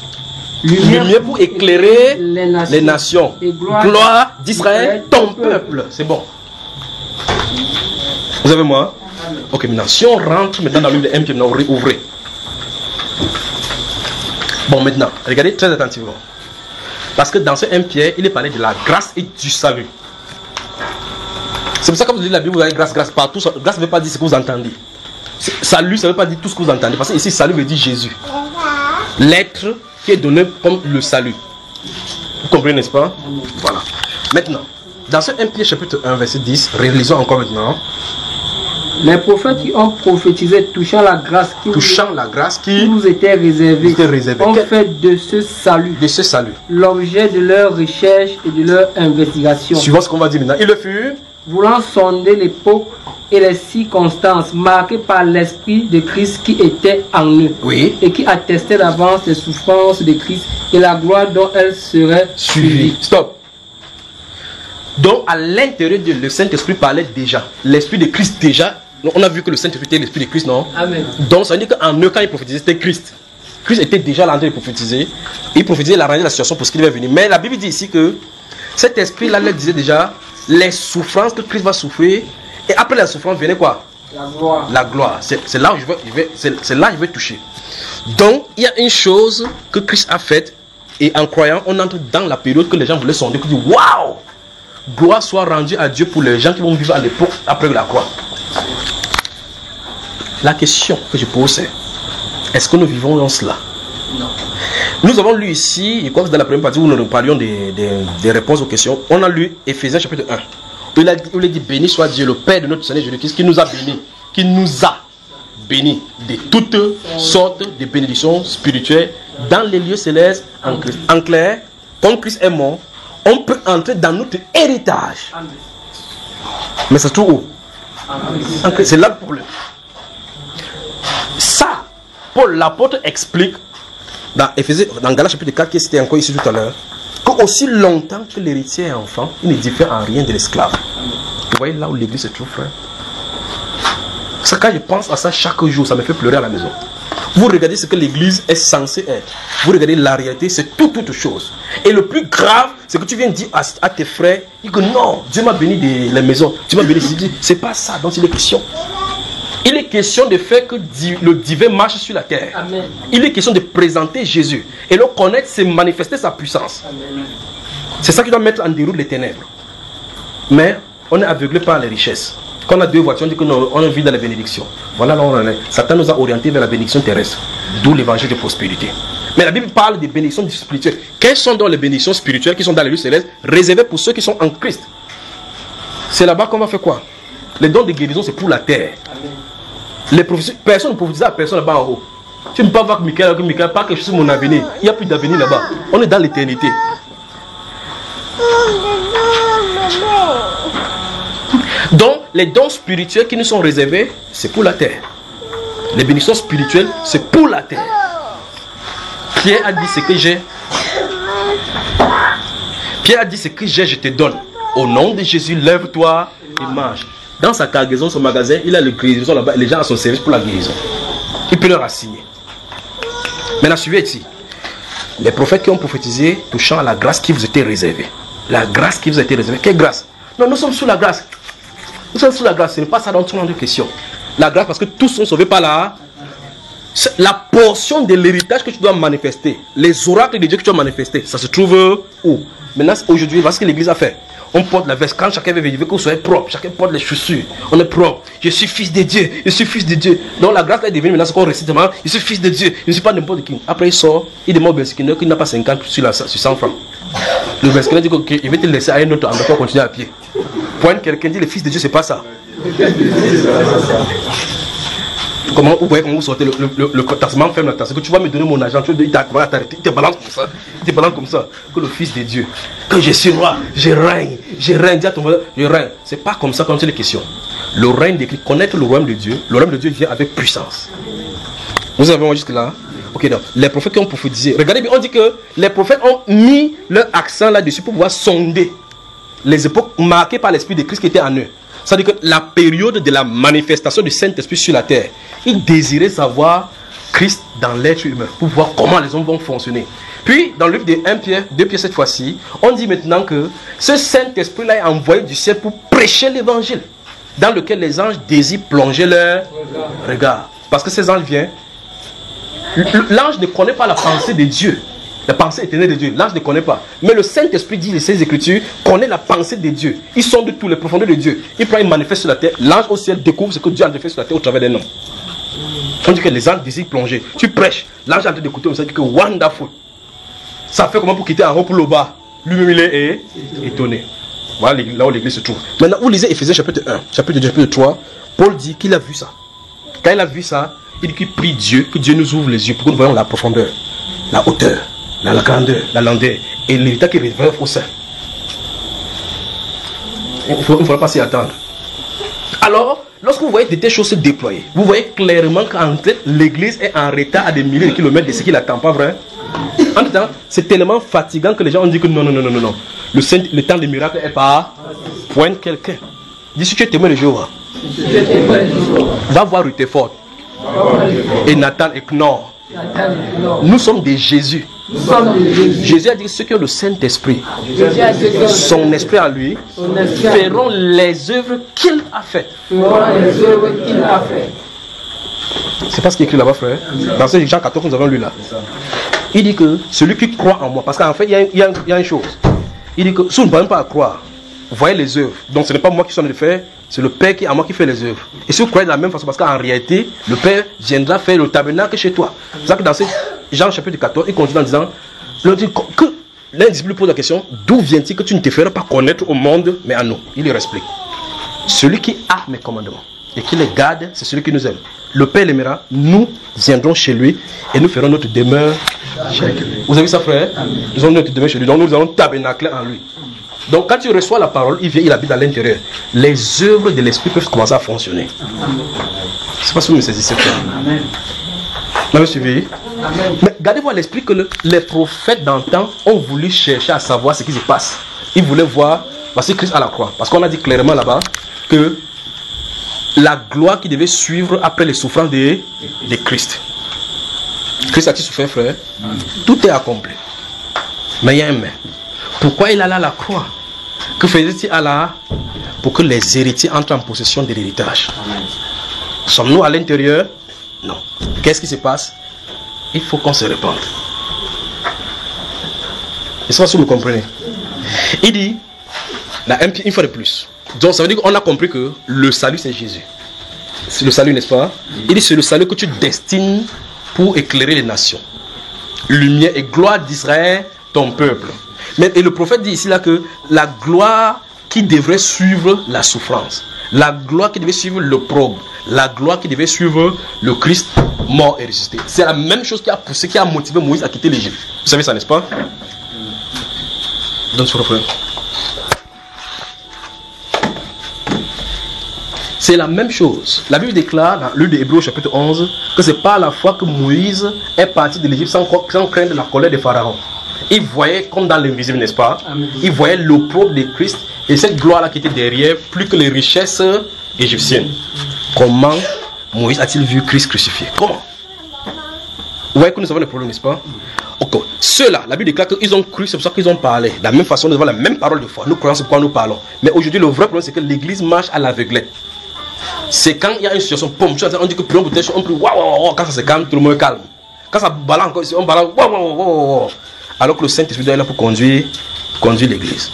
Lumière Pour éclairer les nations. Et Et gloire d'Israël, ton peuple. C'est bon. Vous avez moi? Ok, maintenant, si on rentre maintenant dans le livre de 1 Pierre, maintenant, ouvrez. Bon, maintenant, regardez très attentivement. Parce que dans ce 1 Pierre, il est parlé de la grâce et du salut. C'est pour ça que quand vous lisez la Bible, vous avez grâce, grâce partout. Grâce ne veut pas dire ce que vous entendez. Salut, ça ne veut pas dire tout ce que vous entendez. Parce que ici, salut veut dire Jésus. L'être qui est donné comme le salut. Vous comprenez, n'est-ce pas? Voilà. Maintenant, dans ce 1 Pierre chapitre 1, verset 10, réalisons encore maintenant. Les prophètes qui ont prophétisé touchant la grâce qui nous était réservée ont fait de ce salut l'objet de leur recherche et de leur investigation. Suivons ce qu'on va dire maintenant. Il le fut, voulant sonder l'époque et les circonstances marquées par l'esprit de Christ qui était en eux, oui, et qui attestait d'avance les souffrances de Christ et la gloire dont elles seraient suivies. Stop. Donc à l'intérieur de le Saint-Esprit parlait déjà. L'Esprit de Christ déjà. On a vu que le Saint-Esprit était l'Esprit de Christ, non? Amen. Donc ça veut dire qu'en eux, quand il prophétisait, c'était Christ. Christ était déjà là en train de prophétiser. Il prophétisait la rendu de la situation pour ce qu'il devait venir. Mais la Bible dit ici que cet esprit-là leur disait déjà les souffrances que Christ va souffrir. Et après la souffrance venait quoi? La gloire. La gloire. C'est là où c'est là où je vais toucher. Donc il y a une chose que Christ a faite. Et en croyant, on entre dans la période que les gens voulaient sonder. Qui dit waouh! Gloire soit rendue à Dieu pour les gens qui vont vivre à l'époque après la croix. La question que je pose c'est: est-ce que nous vivons dans cela? Non. Nous avons lu ici, je crois que dans la première partie où nous parlions des réponses aux questions, on a lu Éphésiens chapitre 1. Il a dit: béni soit Dieu, le Père de notre Seigneur Jésus-Christ, qui nous a bénis de toutes sortes de bénédictions spirituelles dans les lieux célestes en Christ. En clair, comme Christ est mort, on peut entrer dans notre héritage. Amen. Mais ça se trouve où? En Christ. C'est là le problème. Ça, Paul l'apôtre explique dans Galates chapitre 4, qui c'était encore ici tout à l'heure, qu'aussi longtemps que l'héritier est enfant, il ne diffère en rien de l'esclave. Vous voyez là où l'église se trouve, frère? Ça, quand je pense à ça chaque jour, ça me fait pleurer à la maison. Vous regardez ce que l'église est censée être. Vous regardez la réalité, c'est toute chose. Et le plus grave, c'est que tu viens dire à tes frères, dis que non, Dieu m'a béni les maisons, Dieu m'a béni. C'est pas ça dont il est question. Il est question de faire que le divin marche sur la terre. Amen. Il est question de présenter Jésus. Et le connaître, c'est manifester sa puissance. Amen. C'est ça qui doit mettre en déroute les ténèbres. Mais on est aveuglé par les richesses. Quand on a deux voitures, on dit qu'on vit dans la bénédiction. Voilà là où on en est. Satan nous a orientés vers la bénédiction terrestre. D'où l'évangile de prospérité. Mais la Bible parle des bénédictions spirituelles. Quelles sont donc les bénédictions spirituelles qui sont dans les lieux célestes, réservées pour ceux qui sont en Christ? C'est là-bas qu'on va faire quoi? Les dons de guérison, c'est pour la terre. Amen. Les personne ne prophétise à personne là-bas en haut. Tu ne peux pas voir que Michael, pas que je suis mon avenir. Il n'y a plus d'avenir là-bas. On est dans l'éternité. Donc, les dons spirituels qui nous sont réservés, c'est pour la terre. Les bénédictions spirituelles, c'est pour la terre. Pierre a dit ce que j'ai. Pierre a dit ce que j'ai, je te donne. Au nom de Jésus, lève-toi et marche. Dans sa cargaison, son magasin, il a le guérison là-bas. Les gens ont son service pour la guérison. Il peut leur assigner. Maintenant, suivez ici. Les prophètes qui ont prophétisé touchant à la grâce qui vous était réservée. La grâce qui vous a été réservée. Quelle grâce? Non, nous sommes sous la grâce. Nous sommes sous la grâce. Ce n'est pas ça dans tout le monde de question. La grâce parce que tous sont sauvés par la portion de l'héritage que tu dois manifester. Les oracles de Dieu que tu dois manifester. Ça se trouve où? Maintenant, aujourd'hui, voilà ce que l'Église a fait. On porte la veste. Quand chacun veut que vous soyez propre, chacun porte les chaussures. On est propre. Je suis fils de Dieu. Je suis fils de Dieu. Donc la grâce est devenue maintenant ce qu'on récite. Je suis fils de Dieu. Je ne suis pas n'importe qui. Après il sort, il demande au bersikiner qu'il n'a pas 50 sur 100 francs. Le bersikiner dit qu'il va te laisser à un autre endroit pour continuer à pied. Pointe quelqu'un dit le fils de Dieu, c'est pas ça. Comment vous sortez le tassement ferme la tasse. Que tu vas me donner mon argent, il te balance comme ça. Il te balance comme ça. Que le fils de Dieu, que je suis roi, je règne. Dis à ton voisin, je règne. C'est pas comme ça quand c'est les questions. Le règne de Christ, connaître le royaume de Dieu vient avec puissance. Vous avez jusque là? Ok, donc les prophètes qui ont prophétisé. Regardez bien, on dit que les prophètes ont mis leur accent là-dessus pour pouvoir sonder les époques marquées par l'Esprit de Christ qui était en eux. C'est-à-dire que la période de la manifestation du Saint-Esprit sur la terre, ils désiraient savoir Christ dans l'être humain pour voir comment les hommes vont fonctionner. Puis, dans le livre de 1 Pierre, 2 Pierre cette fois-ci, on dit maintenant que ce Saint-Esprit-là est envoyé du ciel pour prêcher l'évangile, dans lequel les anges désirent plonger leur regard. Parce que ces anges viennent. L'ange ne connaît pas la pensée de Dieu. La pensée éternelle de Dieu, l'ange ne connaît pas. Mais le Saint-Esprit dit de ses Écritures, connaît la pensée de Dieu. Ils sont de tous les profondeurs de Dieu. Il prend, il manifeste sur la terre. L'ange au ciel découvre ce que Dieu a fait sur la terre au travers des noms. On dit que les anges désirent plonger. Tu prêches, l'ange est en train d'écouter, on dit que wonderful. Ça fait comment pour quitter en haut pour le bas? Lui-même il est étonné. Voilà là où l'église se trouve. Maintenant, vous lisez Éphésiens chapitre 1, chapitre 2, chapitre 3, Paul dit qu'il a vu ça. Quand il a vu ça, il dit qu'il prie Dieu, que Dieu nous ouvre les yeux pour que nous voyons la profondeur, la hauteur, la grandeur, la longueur et l'héritage qui révèle au sein. Il ne faudra pas s'y attendre. Alors, lorsque vous voyez de telles choses se déployer, vous voyez clairement qu'en fait, l'église est en retard à des milliers de kilomètres de ce qu'il n'attend pas, vrai? En tout temps, c'est tellement fatigant que les gens ont dit que non. Le temps des miracles est pas. Pointe quelqu'un. Dis si tu es témoin de Jéhovah. Va voir Rutherford. Et Nathan et Knorr. Nous sommes des Jésus. Jésus a dit ceux qui ont le Saint-Esprit, son esprit à lui, feront les œuvres qu'il a faites. C'est pas ce qui est écrit là-bas, frère. Dans ce Jean 14 nous avons lu là. Il dit que celui qui croit en moi, parce qu'en fait il y a une chose. Il dit que si vous ne pouvez pas croire, vous voyez les œuvres. Donc ce n'est pas moi qui suis en train de faire, c'est le Père qui est en moi qui fait les œuvres. Et si vous croyez de la même façon, parce qu'en réalité, le Père viendra faire le tabernacle chez toi. C'est ça que dans ce Jean chapitre 14, il continue en disant que l'un disciple pose la question, d'où vient-il que tu ne te feras pas connaître au monde, mais à nous? Il lui explique. Celui qui a mes commandements et qui les garde, c'est celui qui nous aime. Le Père l'aimera, nous viendrons chez lui et nous ferons notre demeure chez lui. Vous avez vu ça, frère? Nous avons notre demeure chez lui, donc nous allons tabernacler en lui. Donc quand tu reçois la parole, il vient, il habite à l'intérieur. Les œuvres de l'esprit peuvent commencer à fonctionner. C'est pas ce que vous me saisissez, frère. Vous m'avez suivi? Mais gardez-vous à l'esprit que les prophètes d'antan ont voulu chercher à savoir ce qui se passe. Ils voulaient voir, voici Christ à la croix. Parce qu'on a dit clairement là-bas que la gloire qui devait suivre après les souffrances de Christ. Christ a-t-il souffert, frère? Tout est accompli. Mais il y a un mais. Pourquoi il alla à la croix? Que faisait-il à la? Pour que les héritiers entrent en possession de l'héritage. Sommes-nous à l'intérieur? Non. Qu'est-ce qui se passe? Il faut qu'on se répande. Est-ce que vous comprenez? Il dit, une fois de plus. Donc ça veut dire qu'on a compris que le salut c'est Jésus. C'est le salut, n'est-ce pas? Il dit c'est le salut que tu destines pour éclairer les nations. Lumière et gloire d'Israël, ton peuple. Mais, et le prophète dit ici là que la gloire qui devrait suivre la souffrance, la gloire qui devait suivre l'opprobre, la gloire qui devait suivre le Christ mort et ressuscité. C'est la même chose qui a poussé, qui a motivé Moïse à quitter l'Égypte. Vous savez ça, n'est-ce pas? Donne ce refrain. C'est la même chose. La Bible déclare dans le livre d'Hébreux chapitre 11 que c'est par la foi que Moïse est parti de l'Égypte sans craindre la colère de Pharaon. Il voyait comme dans l'invisible, n'est-ce pas? Il voyait l'opprobre de Christ et cette gloire-là qui était derrière plus que les richesses égyptiennes. Comment Moïse a-t-il vu Christ crucifié? Comment? Vous voyez que nous avons des problèmes, n'est-ce pas? Okay. Ceux-là, la Bible déclare qu'ils ont cru, c'est pour ça qu'ils ont parlé. De la même façon, nous avons la même parole de foi. Nous croyons, c'est pourquoi nous parlons. Mais aujourd'hui, le vrai problème, c'est que l'église marche à l'aveuglette. C'est quand il y a une situation, on dit que prions pour telle chose, on prie, waouh, quand ça se calme, tout le monde est calme. Quand ça balance encore, on balance, waouh. Alors que le Saint-Esprit est là pour conduire l'église.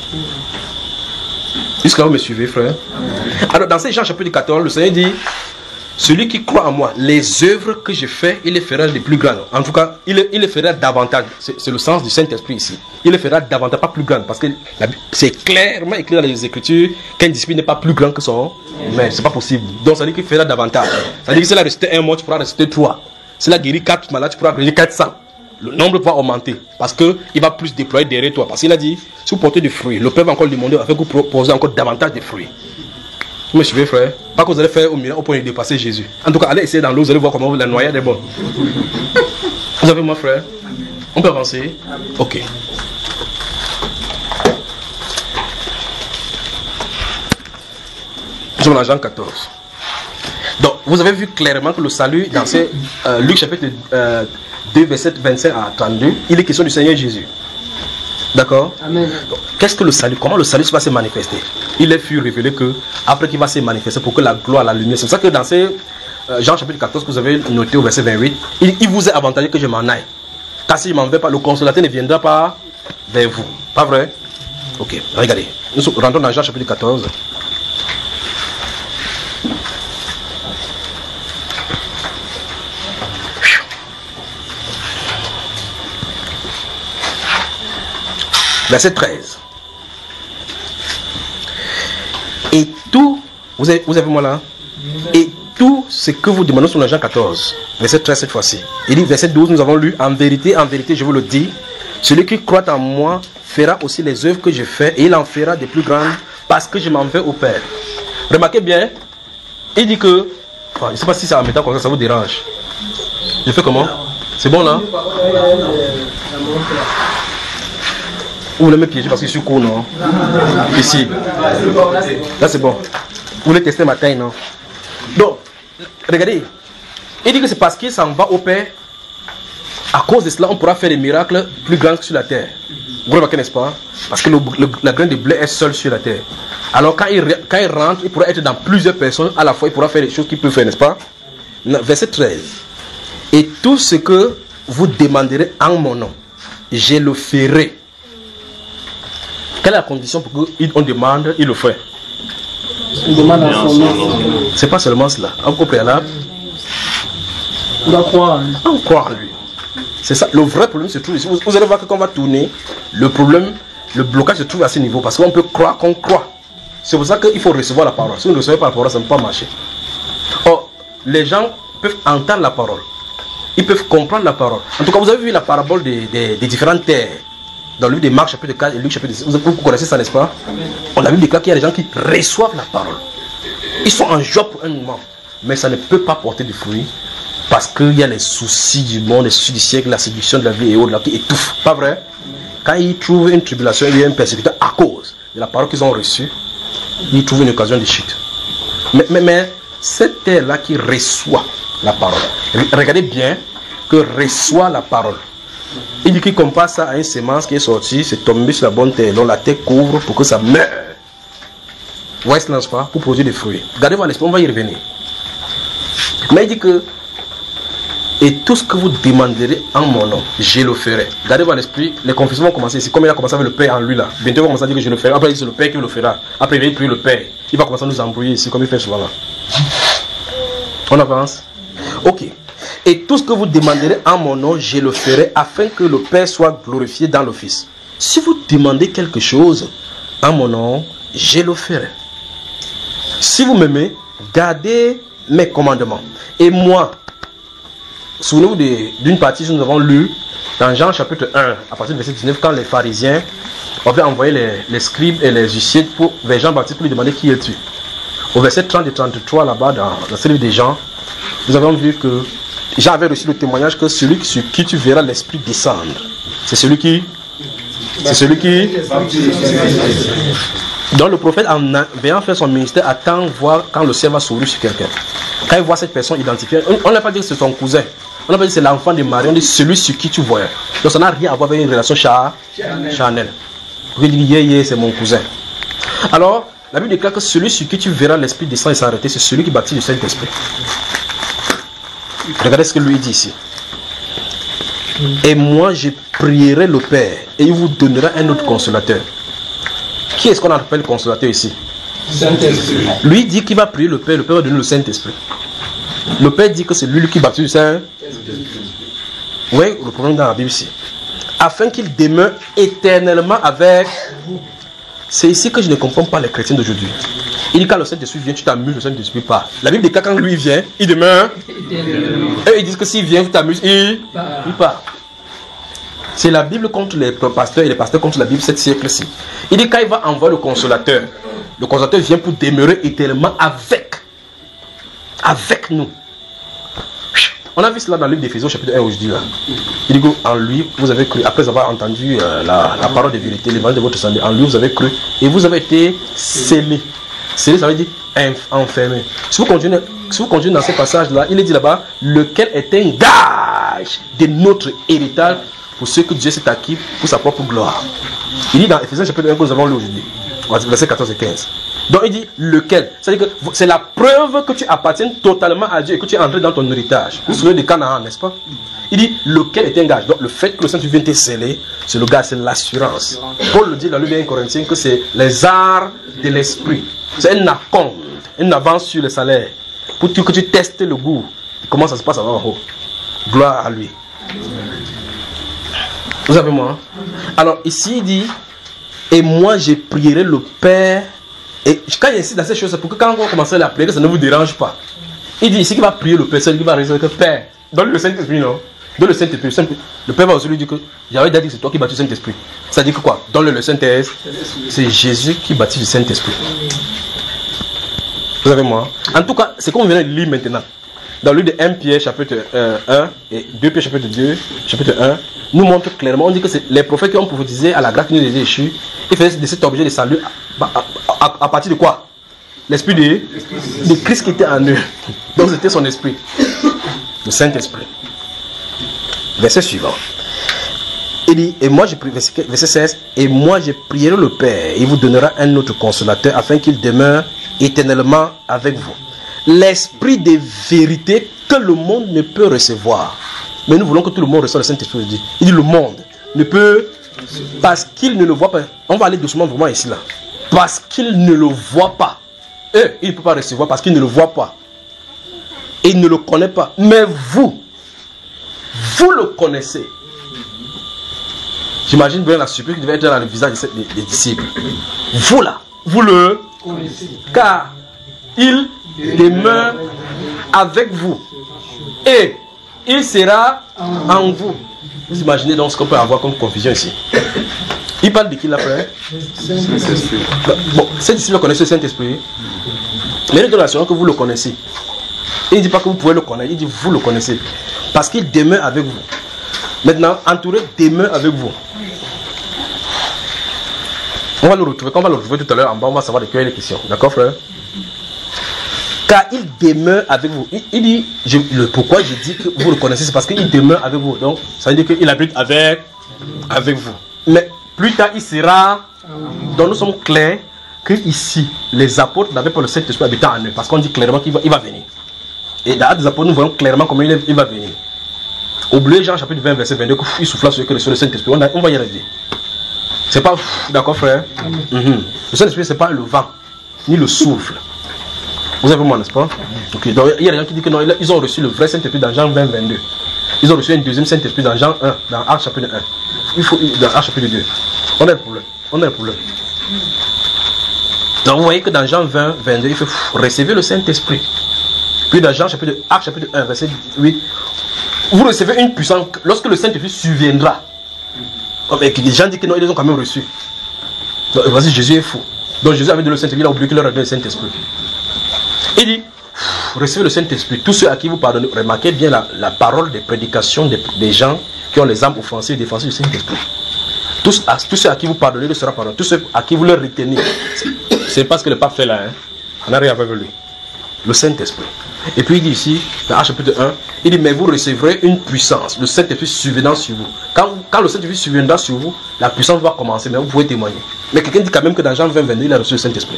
Jusqu'à là, vous me suivez, frère? Alors, dans ces Jean chapitre 14, le Seigneur dit, celui qui croit en moi, les œuvres que je fais, il les fera les plus grandes. En tout cas, il les fera davantage. C'est le sens du Saint-Esprit ici. Il les fera davantage, pas plus grandes. Parce que c'est clairement écrit dans les Écritures qu'un disciple n'est pas plus grand que son maître. C'est pas possible. Donc, ça dit qu'il fera davantage. Ça dit que si il a resté un mois, tu pourras rester 3. S'il a guéri 4 malades, tu pourras guérir 400. Le nombre va augmenter. Parce qu'il va plus déployer derrière toi. Parce qu'il a dit, si vous portez des fruits, le Père va encore demander afin que vous proposez encore davantage de fruits. Vous me suivez, frère? Pas que vous allez faire au miracle au point de dépasser Jésus. En tout cas, allez essayer dans l'eau, vous allez voir comment la noyade est bonne. Vous avez moi, frère? On peut avancer? Ok. Nous sommes dans Jean 14. Donc, vous avez vu clairement que le salut, dans Luc chapitre 2, verset 25 à 32, il est question du Seigneur Jésus. D'accord? Amen. Qu'est-ce que le salut? Comment le salut va se manifester? Il est fut révélé que après qu'il va se manifester pour que la gloire, la lumière. C'est pour ça que dans ces Jean chapitre 14 que vous avez noté au verset 28, il vous est avantageux que je m'en aille. Car si je m'en vais pas, le consolateur ne viendra pas vers vous. Pas vrai? Ok, regardez. Nous rentrons dans Jean chapitre 14. Verset 13. Et tout, vous avez moi là? Et tout ce que vous demandez sur le Jean 14, verset 13 cette fois-ci. Il dit, verset 12, nous avons lu, en vérité, je vous le dis, celui qui croit en moi fera aussi les œuvres que je fais, et il en fera des plus grandes, parce que je m'en vais au Père. Remarquez bien, il dit que, enfin, je ne sais pas si ça en mettant comme ça vous dérange. Je fais comment? C'est bon là? Vous voulez me piéger parce que je suis court, non? Ici. Là, c'est bon. Vous voulez tester ma taille, non? Donc, regardez. Il dit que c'est parce qu'il s'en va au Père. À cause de cela, on pourra faire des miracles plus grands que sur la terre. Vous remarquez, n'est-ce pas? Parce que la graine de blé est seule sur la terre. Alors, quand il rentre, il pourra être dans plusieurs personnes à la fois. Il pourra faire des choses qu'il peut faire, n'est-ce pas? Verset 13. Et tout ce que vous demanderez en mon nom, je le ferai. Quelle est la condition pour qu'on demande, il le fait? On demande en son nom. C'est pas seulement cela. Au préalable, on doit croire. On croit en lui. C'est ça. Le vrai problème se trouve ici. Vous allez voir que quand on va tourner, le problème, le blocage se trouve à ce niveau. Parce qu'on peut croire qu'on croit. C'est pour ça qu'il faut recevoir la parole. Si vous ne recevez pas la parole, ça ne peut pas marcher. Or, les gens peuvent entendre la parole. Ils peuvent comprendre la parole. En tout cas, vous avez vu la parabole des différentes terres. Dans le livre de Marc chapitre 4 et Luc chapitre 10. Vous connaissez ça, n'est-ce pas? On a vu déclarer qu'il y a des gens qui reçoivent la parole. Ils sont en joie pour un moment. Mais ça ne peut pas porter de fruits. Parce qu'il y a les soucis du monde, les soucis du siècle, la séduction de la vie et autres qui étouffent. Pas vrai? Quand ils trouvent une tribulation, il y a un persécuteur à cause de la parole qu'ils ont reçue, ils trouvent une occasion de chute. Mais cette terre-là qui reçoit la parole, regardez bien que reçoit la parole. Il dit qu'il compare ça à une semence qui est sortie, c'est tombé sur la bonne terre, dont la terre couvre pour que ça meure. Vous voyez ce n'est-ce pas? Pour produire des fruits. Gardez-vous à l'esprit, on va y revenir. Mais il dit que, et tout ce que vous demanderez en mon nom, je le ferai. Gardez-vous à l'esprit, les confessions vont commencer ici. Comme il a commencé avec le Père en lui là. Bientôt il va commencer à dire que je le ferai. Après il dit c'est le Père qui le fera. Après il va prier le Père. Il va commencer à nous embrouiller ici, comme il fait souvent là. On avance? Ok. Et tout ce que vous demanderez en mon nom, je le ferai afin que le Père soit glorifié dans le Fils. Si vous demandez quelque chose en mon nom, je le ferai. Si vous m'aimez, gardez mes commandements. Et moi, souvenez-vous d'une partie que nous avons lue dans Jean chapitre 1, à partir du verset 19, quand les pharisiens avaient envoyé les scribes et les huissiers vers Jean-Baptiste pour lui demander qui es-tu. Au verset 30 et 33, là-bas, dans ce livre des Jean, nous avons vu que Jean avait reçu le témoignage que celui sur qui tu verras l'Esprit descendre, c'est celui qui... Donc le prophète, en ayant fait son ministère, attend voir quand le ciel va s'ouvrir sur quelqu'un. Quand il voit cette personne identifiée, on ne va pas dire que c'est son cousin. On n'a pas dit c'est l'enfant de Marie, on dit celui sur qui tu voyais. Donc ça n'a rien à voir avec une relation charnelle. Vous dites, c'est mon cousin. Alors, la Bible déclare que celui sur qui tu verras l'Esprit descendre et s'arrêter, c'est celui qui baptise du Saint-Esprit. Regardez ce que lui dit ici. Et moi, je prierai le Père et il vous donnera un autre consolateur. Qui est-ce qu'on appelle consolateur ici? Saint-Esprit. Lui dit qu'il va prier le Père va donner le Saint-Esprit. Le Père dit que c'est lui qui baptise du Saint-Esprit. Oui, le problème dans la Bible ici. Afin qu'il demeure éternellement avec vous. C'est ici que je ne comprends pas les chrétiens d'aujourd'hui. Il dit quand le Saint-Esprit vient, tu t'amuses, le Saint-Esprit part. La Bible dit que quand lui vient, il demeure. Et ils disent que s'il vient, tu t'amuses, il part. C'est la Bible contre les pasteurs et les pasteurs contre la Bible 7 siècles-ci. Il dit quand il va envoyer le consolateur vient pour demeurer éternellement avec nous. On a vu cela dans le livre d'Éphésiens chapitre 1 où je dis là. Il dit qu'en lui, vous avez cru, après avoir entendu la parole de vérité, l'évangile de votre salut, en lui vous avez cru et vous avez été scellés. Scellés, ça veut dire enfermés. Si vous continuez dans ce passage-là, il est dit là-bas, lequel est un gage de notre héritage pour ce que Dieu s'est acquis pour sa propre gloire. Il dit dans Éphésiens chapitre 1 que nous avons lu aujourd'hui, versets 14 et 15. Donc il dit lequel, c'est-à-dire que c'est la preuve que tu appartiens totalement à Dieu et que tu es entré dans ton héritage. Vous vous souvenez de Canaan, n'est-ce pas? Il dit lequel est un gage. Donc le fait que le Saint-Esprit vienne te sceller, c'est le gage, c'est l'assurance. Paul le dit dans le livre 1 Corinthiens que c'est les arts de l'esprit. C'est un acompte, une avance sur le salaire. Pour que tu testes le goût. Comment ça se passe en haut. Gloire à lui. Vous savez moi? Alors ici il dit, et moi je prierai le Père. Et quand il insiste dans ces choses, c'est pour que quand on commence à la prier, ça ne vous dérange pas. Il dit ici qu'il va prier le Père, c'est lui qui va résoudre que Père, donne le Saint-Esprit, non? Donne le Saint-Esprit. Le Père va aussi lui dire que j'avais dit que c'est toi qui baptises le Saint-Esprit. Ça dit que quoi? Donne le Saint-Esprit. C'est Jésus qui baptise le Saint-Esprit. Vous savez moi? En tout cas, c'est comme on vient de lire maintenant. Dans le livre de 1 Pierre chapitre 1 et 2 Pierre chapitre 2, chapitre 1, nous montre clairement, on dit que c'est les prophètes qui ont prophétisé à la grâce qui nous est déchue, ils faisaient de cet objet de salut à partir de quoi? L'esprit de Christ qui était en eux. Donc c'était son esprit, le Saint-Esprit. Verset suivant. Il dit, et moi je prie, verset 16, et moi je prierai le Père, et il vous donnera un autre consolateur afin qu'il demeure éternellement avec vous. L'esprit de vérité que le monde ne peut recevoir. Mais nous voulons que tout le monde reçoive le Saint-Esprit. Il dit le monde ne peut, parce qu'il ne le voit pas. On va aller doucement vraiment ici là. Parce qu'il ne le voit pas. Il ne peut pas recevoir parce qu'il ne le voit pas. Et il ne le connaît pas. Mais vous le connaissez. J'imagine bien la surprise qui devait être dans le visage des disciples. Vous là, vous le connaissez. Car il demeure avec vous. Et il sera en vous. Vous imaginez donc ce qu'on peut avoir comme confusion ici. Il parle de qui là, frère? Saint-Esprit. Bon, ces disciples connaissent le Saint-Esprit. Mais il est de l'assurance que vous le connaissez. Il ne dit pas que vous pouvez le connaître, il dit vous le connaissez. Parce qu'il demeure avec vous. Maintenant, entouré demeure avec vous. On va le retrouver. Quand on va le retrouver tout à l'heure en bas, on va savoir de quelles sont les questions. D'accord, frère? Car il demeure avec vous. Il dit, pourquoi je dis que vous le connaissez, c'est parce qu'il demeure avec vous. Donc, ça veut dire qu'il habite avec vous. Mais plus tard, il sera. Donc, nous sommes clairs que ici, les apôtres n'avaient pas le Saint-Esprit habitant en eux. Parce qu'on dit clairement qu'il va venir. Et dans les apôtres, nous voyons clairement comment il va venir. Oubliez Jean chapitre 20, verset 22, qu'il souffla sur le Saint-Esprit. On va y arriver. C'est pas. D'accord, frère? Le Saint-Esprit, c'est pas le vent, ni le souffle. Vous avez moi, n'est-ce pas? Okay. Donc, il y a des gens qui disent que non, ils ont reçu le vrai Saint-Esprit dans Jean 20, 22. Ils ont reçu un deuxième Saint-Esprit dans Jean 1, dans Actes chapitre 1. Il faut dans Actes chapitre 2. On a le problème. Donc, vous voyez que dans Jean 20, 22, il faut recevoir le Saint-Esprit. Puis dans Jean chapitre 1, verset 8, vous recevez une puissance lorsque le Saint-Esprit surviendra. Les gens disent que non, ils les ont quand même reçus. Donc, voici, Jésus est fou. Donc Jésus avait donné le Saint-Esprit, il a oublié qu'il leur a donné le Saint-Esprit. Il dit, recevez le Saint-Esprit, tous ceux à qui vous pardonnez. Remarquez bien la parole des prédications des gens qui ont les âmes offensées et défensives du Saint-Esprit. Tous ceux à qui vous pardonnez, le sera pardonné. Tous ceux à qui vous le retenez. C'est pas ce que le pape fait là. On n'a rien avec lui. le Saint-Esprit. Et puis il dit ici, dans Actes chapitre 1, il dit, mais vous recevrez une puissance, le Saint-Esprit surviendra sur vous. Quand le Saint-Esprit surviendra sur vous, la puissance va commencer, mais vous pouvez témoigner. Mais quelqu'un dit quand même que dans Jean 20, 22, il a reçu le Saint-Esprit.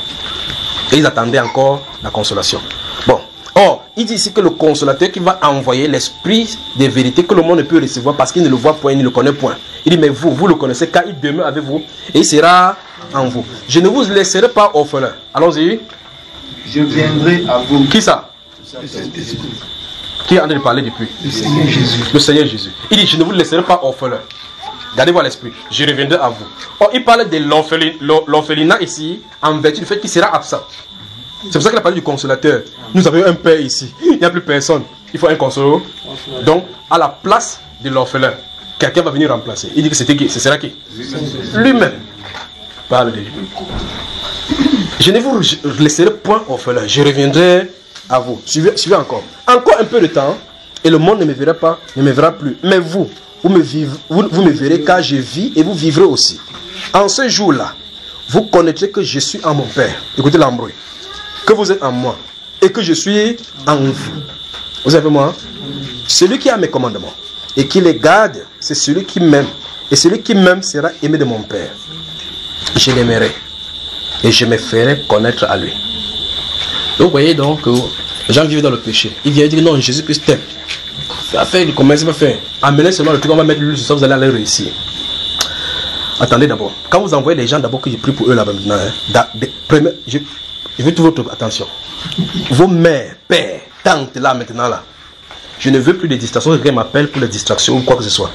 Et ils attendaient encore la consolation. Bon. Or, il dit ici que le consolateur qui va envoyer l'esprit des vérités que le monde ne peut recevoir parce qu'il ne le voit point, il ne le connaît point. Il dit, mais vous le connaissez car il demeure avec vous et il sera en vous. Je ne vous laisserai pas orphelin. Allons-y. Je viendrai à vous. Qui ça? Qui est en train de parler depuis? Le Seigneur Jésus. Le Seigneur Jésus. Il dit, je ne vous laisserai pas orphelin. Gardez-vous à l'esprit. Je reviendrai à vous. Or, il parle de l'orphelinat ici en vertu du fait qu'il sera absent. C'est pour ça qu'il a parlé du consolateur. Nous avons un père ici. Il n'y a plus personne. Il faut un consolateur. Donc, à la place de l'orphelin, quelqu'un va venir remplacer. Il dit que c'était qui? Ce sera qui? Lui-même. Parle de lui. Je ne vous laisserai point orphelin. Je reviendrai à vous. Suivez encore. Encore un peu de temps et le monde ne me verra pas, ne me verra plus. Mais vous me verrez car je vis et vous vivrez aussi. En ce jour-là, vous connaîtrez que je suis en mon Père. Écoutez l'embrouille. Que vous êtes en moi et que je suis en vous. Vous savez moi? Celui qui a mes commandements et qui les garde, c'est celui qui m'aime. Et celui qui m'aime sera aimé de mon Père. Je l'aimerai et je me ferai connaître à lui. Donc vous voyez donc que les gens vivent dans le péché. Ils viennent dire non, Jésus-Christ t'aime. Faire le commerce, il va faire. Amenez seulement le truc, on va mettre l'huile sur ça, vous allez aller réussir. Attendez d'abord. Quand vous envoyez les gens d'abord que j'ai pris pour eux là-bas maintenant, je veux toute votre attention. Vos mères, pères, tantes là maintenant là. Je ne veux plus de distractions. Quelqu'un m'appelle pour les distractions ou quoi que ce soit.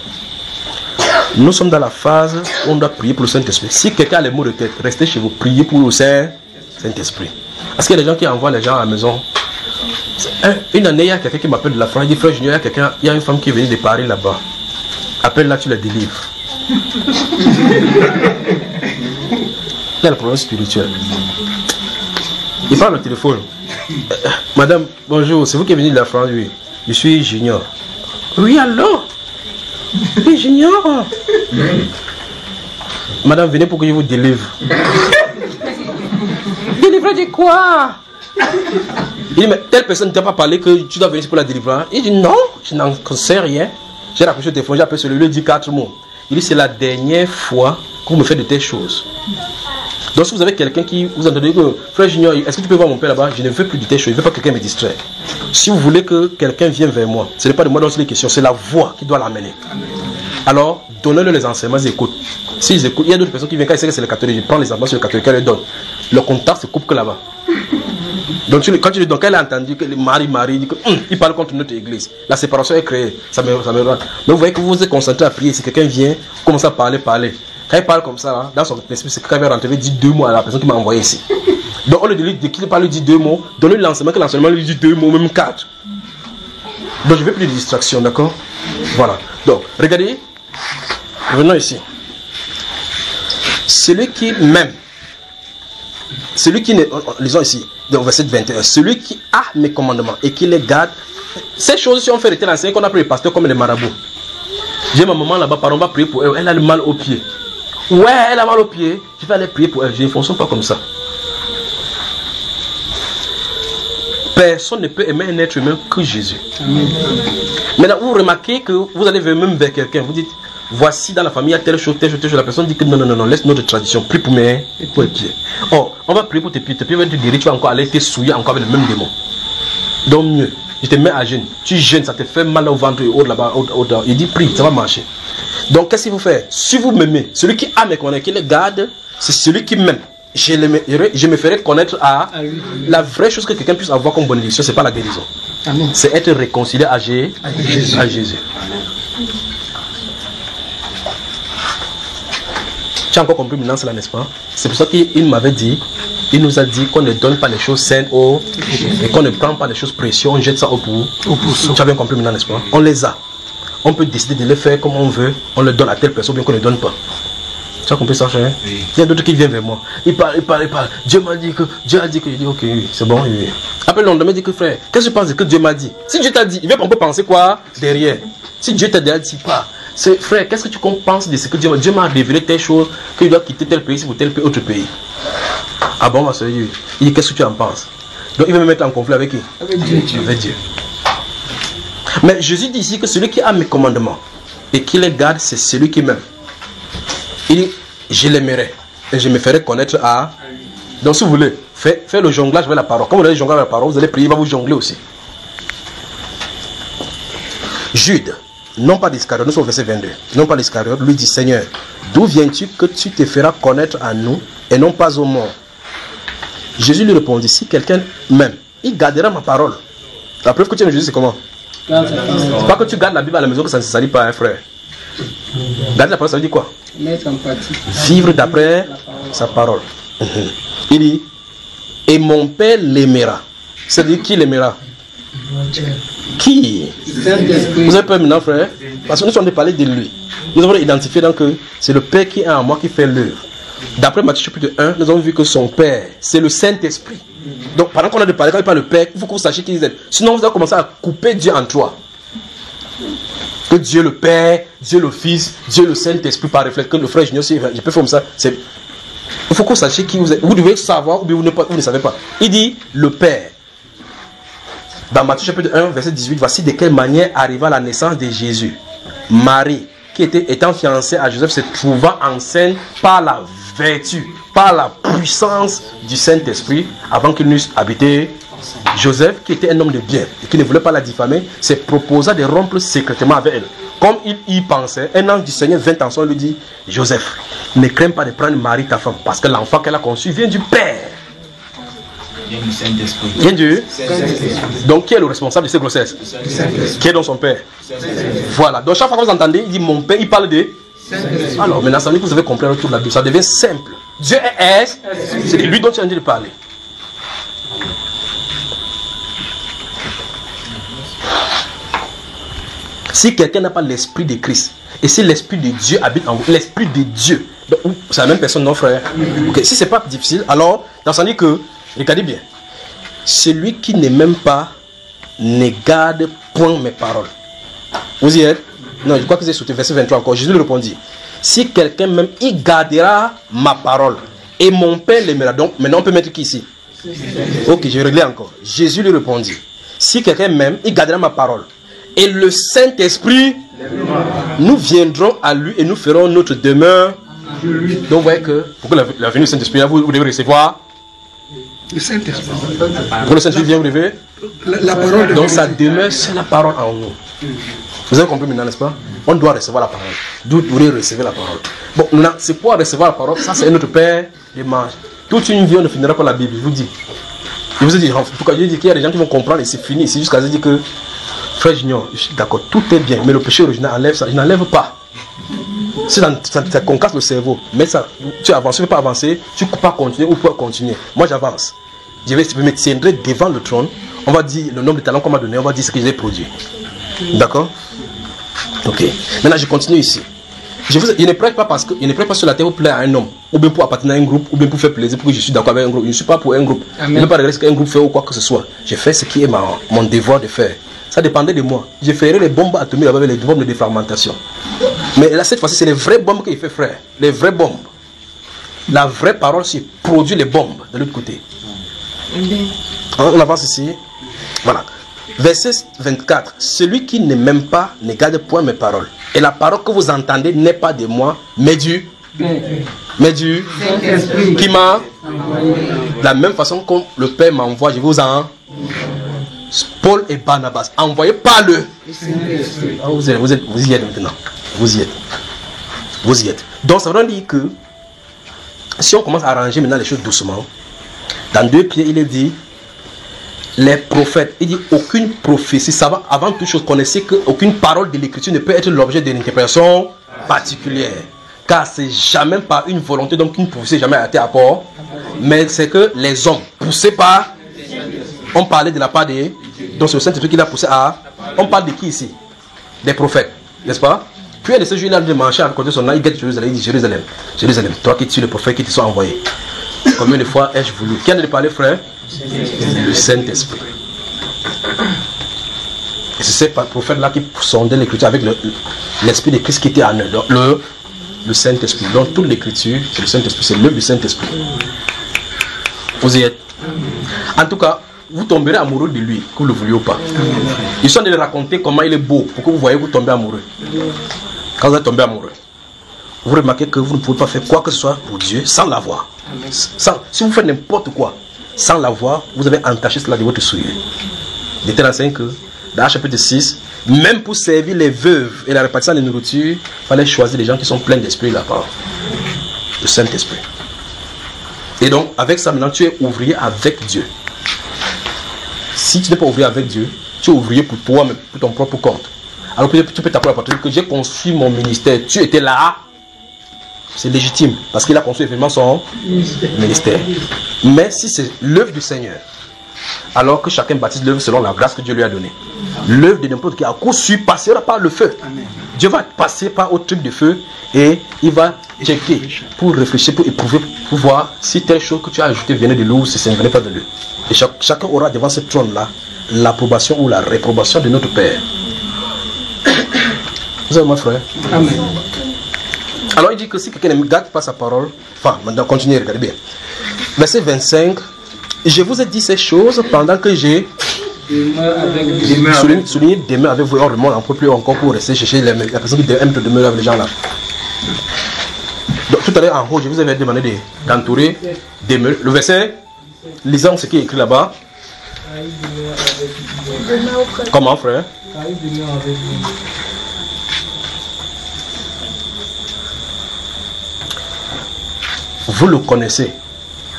Nous sommes dans la phase où on doit prier pour le Saint-Esprit. Si quelqu'un a les mots de tête, restez chez vous, priez pour le Saint-Esprit. Parce qu'il y a des gens qui envoient les gens à la maison. Une année, il y a quelqu'un qui m'appelle de la France. Il dit, frère Junior, il y a une femme qui est venue de Paris là-bas. Appelle-la, tu la délivres. Il y a le problème spirituel. Il parle au téléphone. Madame, bonjour, c'est vous qui êtes venue de la France? Oui. Je suis Junior. Oui, alors? Oui, Junior. Madame, venez pour que je vous délivre. Délivrer de quoi? Il dit, mais telle personne ne t'a pas parlé que tu dois venir pour la délivrer. Il dit, non, je n'en sais rien. J'ai raccroché le téléphone, j'ai appelé celui-là, il dit 4 mots. Il dit, c'est la dernière fois qu'on me fait de telles choses. Donc si vous avez quelqu'un qui vous entendez que frère Junior, est-ce que tu peux voir mon père là-bas? Je ne veux plus de telles choses, je ne veux pas que quelqu'un me distraie. Si vous voulez que quelqu'un vienne vers moi, ce n'est pas de moi dont c'est les questions, c'est la voix qui doit l'amener. Alors, donnez-leur les enseignements, ils écoutent. S'ils écoutent, il y a d'autres personnes qui viennent, quand ils savent que c'est le catholique, je prends les enseignements sur le catholique, je les donne. Le contact se coupe que là-bas. Donc quand elle a entendu que Marie dit que il parle contre notre église, la séparation est créée, ça me rend. Mais vous voyez que vous vous êtes concentré à prier, si quelqu'un vient, commence à parler. Quand il parle comme ça, hein, dans son esprit, c'est quand il va rentrer, il dit 2 mots à la personne qui m'a envoyé ici. Donc, au lieu de qu'il parle, lui dit 2 mots, donnez l'enseignement, que l'enseignement lui dit 2 mots, même 4. Donc, je ne veux plus de distraction, d'accord? Voilà. Donc, regardez, revenons ici. Celui qui m'aime, celui qui ne. Lisons ici, dans verset 21. Celui qui a mes commandements et qui les garde, ces choses, si on fait de telles enseignes qu'on a pris les pasteurs comme les marabouts. J'ai ma maman là-bas, on va prier pour elle, elle a le mal au pied. Ouais, elle a mal au pied, je vais aller prier pour elle. Je ne fonctionne pas comme ça. Personne ne peut aimer un être humain que Jésus. Amen. Maintenant, vous remarquez que vous allez même vers quelqu'un, vous dites, voici dans la famille, il y a telle chose, la personne dit que non, laisse notre tradition, prie pour mes pieds. Oh, on va prier pour tes pieds va te guérir, tu vas encore aller te souiller encore avec le même démon. Donc mieux, je te mets à jeûne, tu jeûnes, ça te fait mal au ventre et au là-bas, il dit prie, ça va marcher. Donc qu'est-ce qu'il faut faire? Si vous m'aimez, celui qui a mes connaissances, qui les garde, c'est celui qui m'aime. Je me ferai connaître à la vraie chose que quelqu'un puisse avoir comme bénédiction, c'est pas la guérison. C'est être réconcilié à Jésus. Tu as encore compris maintenant cela, n'est-ce pas? C'est pour ça qu'il m'avait dit, il nous a dit qu'on ne donne pas les choses saines et qu'on ne prend pas les choses précieuses, on jette ça au pousseau. Tu as bien compris maintenant, n'est-ce pas? On les a. On peut décider de les faire comme on veut, on le donne à telle personne, bien qu'on ne donne pas. Tu as compris ça, cher? Oui. Il y a d'autres qui viennent vers moi. Il parle. Dieu m'a dit que, Dieu a dit que, je dis ok, oui, c'est bon, oui. Après le lendemain, il dit que frère, qu'est-ce que tu penses que Dieu m'a dit? Si Dieu t'a dit, on peut penser quoi derrière? Si Dieu t'a déjà dit pas, c'est frère, qu'est-ce que tu penses de ce que Dieu m'a révélé telle chose, qu'il doit quitter tel pays pour tel autre pays? Ah bon, ma soeur, il dit, qu'est-ce que tu en penses? Donc il veut me mettre en conflit avec qui? Avec Dieu. Avec Dieu. Mais Jésus dit ici que celui qui a mes commandements et qui les garde, c'est celui qui m'aime. Il dit, je l'aimerai et je me ferai connaître à... Donc si vous voulez, faites le jonglage avec la parole. Comme vous allez jongler avec la parole, vous allez prier, il va vous jongler aussi. Jude, non pas d'Iscariote, nous sommes au verset 22, non pas d'Iscariote, lui dit, Seigneur, d'où viens-tu que tu te feras connaître à nous et non pas au monde? Jésus lui répondit, si quelqu'un m'aime, il gardera ma parole. La preuve que tu aimes Jésus, c'est comment? C'est pas que tu gardes la Bible à la maison que ça ne se salit pas, hein, frère. Garder la parole, ça veut dire quoi? Mettre en pratique. Vivre d'après sa parole. Il dit, et mon Père l'aimera. C'est-à-dire, qui l'aimera? Qui? Vous avez peur maintenant, frère? Parce que nous sommes parlé de lui. Nous avons identifié donc que c'est le Père qui est en moi qui fait l'œuvre. D'après Matthieu chapitre 1, nous avons vu que son Père, c'est le Saint-Esprit. Donc, pendant qu'on a de parler, quand il parle le Père, il faut que vous sachiez qui vous êtes. Sinon, vous allez commencer à couper Dieu en trois. Que Dieu le Père, Dieu le Fils, Dieu le Saint-Esprit, par réflexe. Que le frère Junior, si je peux faire comme ça, c'est... Il faut que vous sachiez qui vous êtes. Vous devez savoir ou bien vous ne savez pas. Il dit le Père. Dans Matthieu chapitre 1, verset 18, voici de quelle manière arriva la naissance de Jésus. Marie, qui étant fiancée à Joseph, se trouva enceinte par la vertu, par la puissance du Saint-Esprit, avant qu'il n'eusse habité. Joseph, qui était un homme de bien et qui ne voulait pas la diffamer, se proposa de rompre secrètement avec elle. Comme il y pensait, un ange du Seigneur vint en son et lui dit, Joseph, ne crains pas de prendre Marie ta femme, parce que l'enfant qu'elle a conçu vient du Père. Vient du Saint-Esprit. Donc qui est le responsable de ces grossesses? Qui est donc son Père? Voilà. Donc chaque fois que vous entendez, il dit mon Père, il parle de... Alors maintenant, ça veut dire que vous avez compris le tour de la Bible. Ça devient simple. Dieu est... C'est de lui dont tu as envie de parler. Si quelqu'un n'a pas l'esprit de Christ, et si l'esprit de Dieu habite en vous, l'esprit de Dieu, c'est la même personne, non frère? Okay. Si c'est pas difficile, alors, dans ce dit que, regardez bien, celui qui ne m'aime pas ne garde point mes paroles. Vous y êtes? Non, je crois que c'est sur le verset 23 encore. Jésus lui répondit, si quelqu'un m'aime, il gardera ma parole, et mon Père l'aimera. Donc, maintenant on peut mettre qui ici? Ok, je réglé encore. Jésus lui répondit, si quelqu'un m'aime, il gardera ma parole. Et le Saint-Esprit, nous viendrons à lui et nous ferons notre demeure. Donc vous voyez que, pour la venue du Saint-Esprit, vous devez recevoir le Saint-Esprit. Quand le Saint-Esprit vient vous lever, la parole de donc ça demeure, c'est la parole en nous. Vous avez compris maintenant, n'est-ce pas? On doit recevoir la parole. D'où vous devez recevoir la parole. Bon, maintenant, c'est quoi recevoir la parole? Ça, c'est notre Père des mages. Toute une vie, on ne finira pas la Bible, je vous dis. Je vous ai dit, en tout cas, je dis qu'il y a des gens qui vont comprendre et c'est fini. C'est jusqu'à dire que Frère Junior, je suis d'accord, tout est bien, mais le péché original enlève ça. Il n'enlève pas. Si ça concasse le cerveau, mais ça, tu avances, tu ne veux pas avancer, tu ne peux pas continuer ou pas continuer. Moi j'avance. Je me tiendrai devant le trône, on va dire le nombre de talents qu'on m'a donné, on va dire ce que j'ai produit. D'accord? Ok. Maintenant je continue ici. Je ne prête pas parce que je ne prête pas sur la terre pour plaire à un homme, ou bien pour appartenir à un groupe, ou bien pour faire plaisir, pour que je suis d'accord avec un groupe. Je ne suis pas pour un groupe. Amen. Je ne veux pas regarder ce qu'un groupe fait ou quoi que ce soit. Je fais ce qui est mon devoir de faire. Ça dépendait de moi. Je ferais les bombes atomiques avec les bombes de défragmentation. Mais là, cette fois-ci, c'est les vraies bombes qu'il fait, frère. Les vraies bombes. La vraie parole, c'est produire les bombes de l'autre côté. On avance ici. Voilà. Verset 24. Celui qui ne m'aime pas ne garde point mes paroles. Et la parole que vous entendez n'est pas de moi, mais du qui m'a. De la même façon que le Père m'envoie, je vous en. Paul et Barnabas, envoyés par le. Vous y êtes maintenant. Vous y êtes. Donc ça veut dire que si on commence à arranger maintenant les choses doucement, dans 2 Pierre, il est dit les prophètes, il dit aucune prophétie, ça va avant toute chose, connaissez qu'aucune parole de l'écriture ne peut être l'objet d'une interprétation particulière. Car c'est jamais par une volonté, donc une prophétie jamais a été à port, mais c'est que les hommes poussés par. On parlait de la part des... Donc c'est le Saint-Esprit qui l'a poussé à... On parle de qui ici? Des prophètes, n'est-ce pas? Puis un de ces jours, il a de marcher à côté de son âme, il guette Jérusalem, il dit Jérusalem, Jérusalem, toi qui es le prophète qui te sont envoyés. Combien de fois ai-je voulu? Qui a de parler, frère? Le Saint-Esprit. Et c'est ces prophètes-là qui sondaient l'écriture avec l'Esprit de Christ qui était en eux. Donc le Saint-Esprit. Donc toute l'écriture, c'est le Saint-Esprit, c'est l'œuvre du Saint-Esprit. Vous y êtes? En tout cas, vous tomberez amoureux de lui, que vous le vouliez ou pas. Ils sont en train de raconter comment il est beau, pour que vous voyez que vous tombez amoureux. Quand vous êtes tombé amoureux, vous remarquez que vous ne pouvez pas faire quoi que ce soit pour Dieu sans l'avoir. Si vous faites n'importe quoi sans l'avoir, vous avez entaché cela de votre souillure. Il était enseigne que dans le chapitre 6, même pour servir les veuves et la répartition de nourriture, il fallait choisir des gens qui sont pleins d'esprit là-bas. Le Saint-Esprit. Et donc, avec ça, maintenant, tu es ouvrier avec Dieu. Si tu n'es pas ouvrier avec Dieu, tu es ouvrier pour toi-même, pour ton propre compte. Alors que tu peux t'appeler la patrie que j'ai conçu mon ministère. Tu étais là. C'est légitime. Parce qu'il a conçu effectivement son ministère. Mais si c'est l'œuvre du Seigneur, alors que chacun baptise l'œuvre selon la grâce que Dieu lui a donnée. L'œuvre de n'importe qui à coup sûr passera par le feu. Amen. Dieu va passer par au truc de feu et il va checker pour réfléchir, pour éprouver, pour voir si telle chose que tu as ajoutée venait de lui ou si ça ne venait pas de lui. Et chacun aura devant ce trône-là l'approbation ou la réprobation de notre Père. Vous avez mon frère? Amen. Alors il dit que si quelqu'un ne garde pas sa parole, enfin, maintenant continuez, regardez bien. Verset 25, je vous ai dit ces choses pendant que j'ai souligné demain avec vous, on remonte un peu plus encore pour rester chercher la personne qui aime demeurer avec les gens là. Donc tout à l'heure en haut, je vous avais demandé d'entourer demain. Le verset, lisons ce qui est écrit là-bas. Comment frère? Vous le connaissez,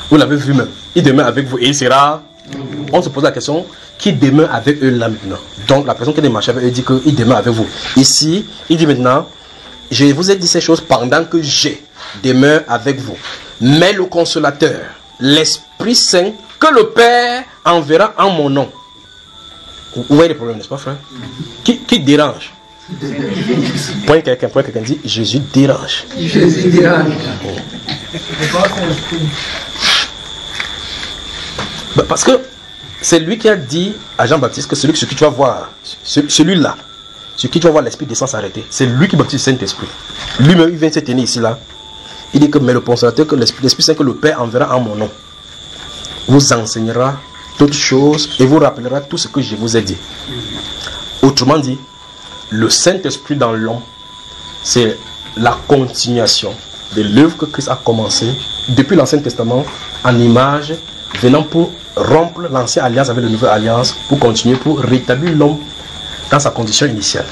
vous l'avez vu même. Il demeure avec vous et il sera. On se pose la question, qui demeure avec eux là maintenant? Donc la personne qui est marché avec eux dit qu'il demeure avec vous. Ici, il dit maintenant, je vous ai dit ces choses pendant que je demeure avec vous. Mais le consolateur, l'Esprit Saint, que le Père enverra en mon nom. Vous voyez les problèmes, n'est-ce pas frère? Qui dérange? Point quelqu'un dit, Jésus dérange. Jésus dérange. Parce que c'est lui qui a dit à Jean-Baptiste que celui sur qui tu vas voir, celui-là, sur qui tu vas voir l'Esprit descend s'arrêter, c'est lui qui baptise le Saint-Esprit. Lui-même, il vient se tenir ici là. Il dit que mais le consolateur, que l'Esprit Saint que le Père enverra en mon nom, vous enseignera toutes choses et vous rappellera tout ce que je vous ai dit. Autrement dit, le Saint-Esprit dans l'homme, c'est la continuation de l'œuvre que Christ a commencé depuis l'Ancien Testament en image, venant pour rompre l'ancienne alliance avec la nouvelle alliance, pour continuer, pour rétablir l'homme dans sa condition initiale.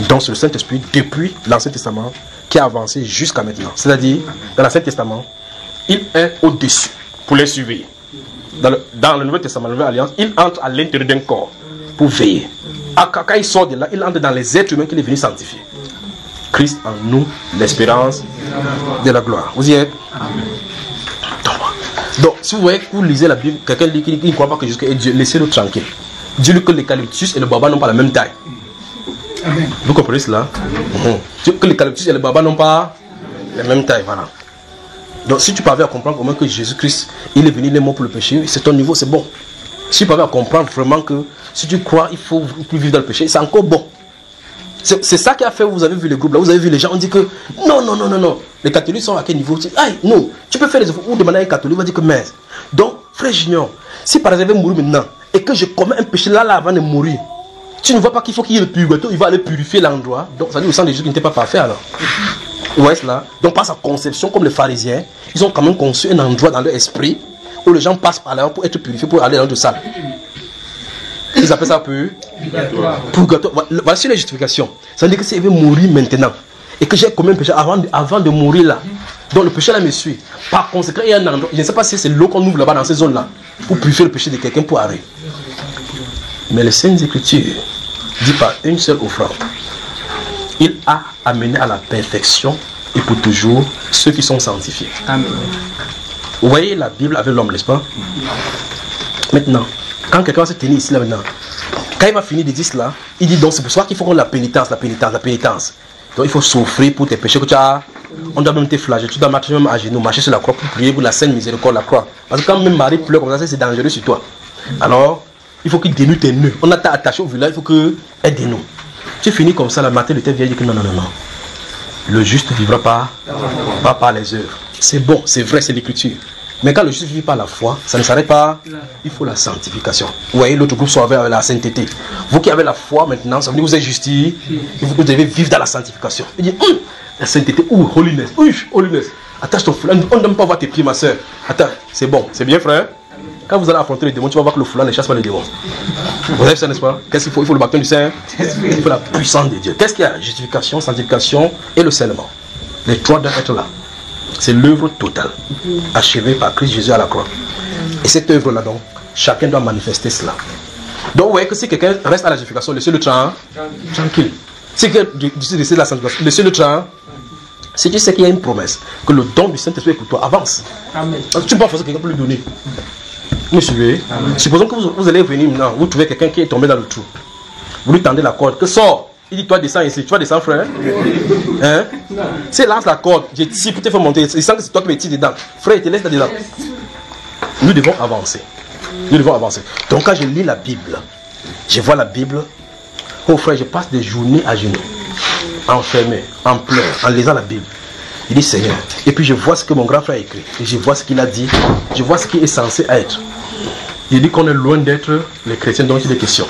Donc c'est le Saint-Esprit depuis l'Ancien Testament qui a avancé jusqu'à maintenant. C'est-à-dire, dans l'Ancien Testament, il est au-dessus pour les surveiller. Dans le Nouveau Testament, la nouvelle alliance, il entre à l'intérieur d'un corps pour veiller. Quand il sort de là, il entre dans les êtres humains qu'il est venu sanctifier. Christ en nous, l'espérance de la gloire. Vous y êtes? Donc, si vous voyez que vous lisez la Bible, quelqu'un dit qu'il ne croit pas que Jésus est Dieu, laissez-le tranquille. Dis-lui que l'eucalyptus et le baba n'ont pas la même taille. Amen. Vous comprenez cela? Que l'eucalyptus et le baba n'ont pas la même taille, voilà. Donc, si tu parviens à comprendre comment que Jésus-Christ, il est venu, il est mort pour le péché, c'est ton niveau, c'est bon. Si tu parviens à comprendre vraiment que si tu crois, il faut plus vivre dans le péché, c'est encore bon. C'est ça qui a fait, vous avez vu les groupes là, vous avez vu les gens, on dit que non. Les catholiques sont à quel niveau? Non, tu peux faire les efforts, ou demander à un catholique, il va dire que mais. Donc, frère Junior, si par exemple je vais mourir maintenant, et que je commets un péché là avant de mourir, tu ne vois pas qu'il faut qu'il y ait le purgatoire, il va aller purifier l'endroit. Donc, ça dit au sang de Jésus qui n'était pas parfait alors. Vous voyez cela? Donc, par sa conception, comme les pharisiens, ils ont quand même conçu un endroit dans leur esprit où les gens passent par là pour être purifiés, pour aller dans le salle. Ils appellent ça purgatoire. Voici la justification. Ça veut dire que si je vais mourir maintenant et que j'ai commis un péché avant de mourir là, donc le péché là me suit. Par conséquent, il y a un endroit, je ne sais pas si c'est l'eau qu'on ouvre là-bas dans ces zones-là pour purifier le péché de quelqu'un pour arrêter. Mais les Saintes Écritures disent par une seule offrande, il a amené à la perfection et pour toujours ceux qui sont sanctifiés. Amen. Vous voyez la Bible avec l'homme, n'est-ce pas? Maintenant, quand quelqu'un va se tenir ici là maintenant, quand il va finir de dire cela, il dit donc c'est pour ça qu'il faut qu'on la pénitence. Donc il faut souffrir pour tes péchés que tu as. On doit même te flageller, tu dois marcher même à genoux, marcher sur la croix pour prier pour la sainte miséricorde, la croix. Parce que quand même Marie pleure comme ça, c'est dangereux sur toi. Alors, il faut qu'il dénoue tes nœuds. On a t'a attaché au village, il faut qu'elle dénoue. Tu finis comme ça, la matin de tes vieilles, dit que non. Le juste ne vivra pas par les œuvres. C'est bon, c'est vrai, c'est l'écriture. Mais quand le juste vit par la foi, ça ne s'arrête pas. Il faut la sanctification. Vous voyez, l'autre groupe soit avec la sainteté. Vous qui avez la foi maintenant, ça veut dire que vous êtes justifié. Vous devez vivre dans la sanctification. Il dit, la sainteté, holiness. Holiness. Attache ton foulard. On ne donne pas voir tes pieds, ma soeur. Attends, c'est bon. C'est bien, frère. Quand vous allez affronter les démons, tu vas voir que le foulard ne chasse pas les démons. Vous avez ça, n'est-ce pas? Qu'est-ce qu'il faut? Il faut le baptême du Saint. Il faut la puissance de Dieu. Qu'est-ce qu'il y a? Justification, sanctification et le scellement. Les trois doivent être là. C'est l'œuvre totale, achevée par Christ Jésus à la croix. Et cette œuvre-là, donc, chacun doit manifester cela. Donc, vous voyez que si quelqu'un reste à la justification, laissez-le tranquille. Si quelqu'un décide de la sanctification, laissez-le tranquille. Si tu sais qu'il y a une promesse, que le don du Saint-Esprit pour toi avance. Amen. Tu ne peux pas faire ça, quelqu'un peut lui donner. Vous me suivez? Amen. Supposons que vous allez venir maintenant, vous trouvez quelqu'un qui est tombé dans le trou. Vous lui tendez la corde, que sort. Il dit, toi descends ici, tu vas descendre, frère. Hein? Si il lance la corde, j'ai tiré pour te faire monter, il sent que c'est toi qui me tires dedans. Frère, il te laisse dedans. Nous devons avancer. Nous devons avancer. Donc quand je lis la Bible, je vois la Bible, oh frère, je passe des journées à genoux, enfermé, en pleurs, en lisant la Bible. Il dit, Seigneur, et puis je vois ce que mon grand frère a écrit, et je vois ce qu'il a dit, je vois ce qui est censé être. Il dit qu'on est loin d'être les chrétiens dont il est question.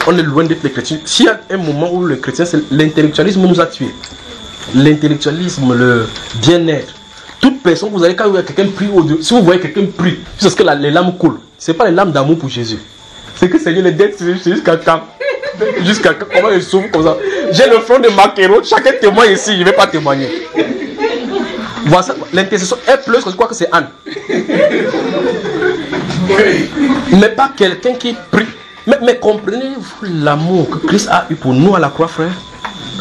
On est loin d'être les chrétiens. S'il y a un moment où le chrétien, l'intellectualisme nous a tués. L'intellectualisme, le bien-être. Toute personne, vous avez, quand vous voyez quelqu'un prie au-dessus, si vous voyez quelqu'un prie, c'est parce que les larmes coulent. Ce n'est pas les larmes d'amour pour Jésus. C'est que Seigneur, les dettes, c'est jusqu'à quand? Jusqu'à quand? Comment il souffre comme ça? J'ai le front de Maquero, chacun témoigne ici, je ne vais pas témoigner. Voilà, l'intercession, elle pleure, je crois que c'est Anne. Mais pas quelqu'un qui prie. Mais comprenez-vous l'amour que Christ a eu pour nous à la croix, frère?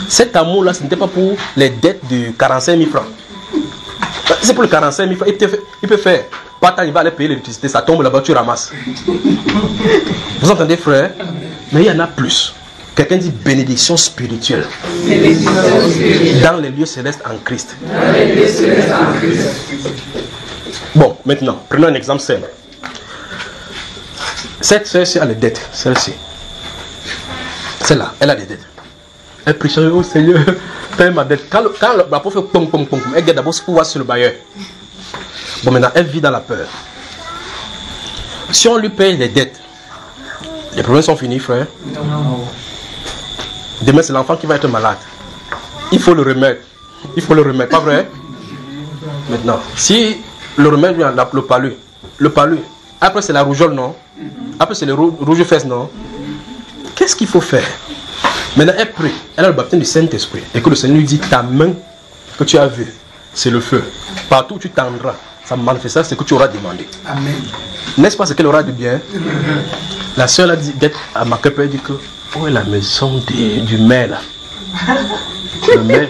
Cet amour-là, ce n'était pas pour les dettes de 45 000 francs. C'est pour les 45 000 francs. Il peut faire. Pas tant il va aller payer l'électricité, ça tombe là-bas, tu ramasses. Vous entendez, frère? Mais il y en a plus. Quelqu'un dit bénédiction spirituelle. Dans les lieux célestes en Christ. Bon, maintenant, prenons un exemple simple. Cette sœur-ci a les dettes, celle-ci. Celle-là, elle a des dettes. Elle prie, oh Seigneur, paye ma dette. Quand la pauvre fait pom pom pom, elle garde d'abord ce pouvoir sur le bailleur. Bon, maintenant, elle vit dans la peur. Si on lui paye les dettes, les problèmes sont finis, frère. Demain, c'est l'enfant qui va être malade. Il faut le remettre. Il faut le remettre, pas vrai? Maintenant, si le remède vient le palu, après c'est la rougeole, non? Après c'est le rouge fesses, non? Qu'est-ce qu'il faut faire? Maintenant elle prie, elle a le baptême du Saint-Esprit. Et que le Seigneur lui dit, ta main que tu as vue, c'est le feu. Partout où tu tendras, ça manifestera ce que tu auras demandé. Amen. N'est-ce pas ce qu'elle aura de bien? La soeur a dit, à ma cœur, elle dit que, où est la maison du maire là? Le maire,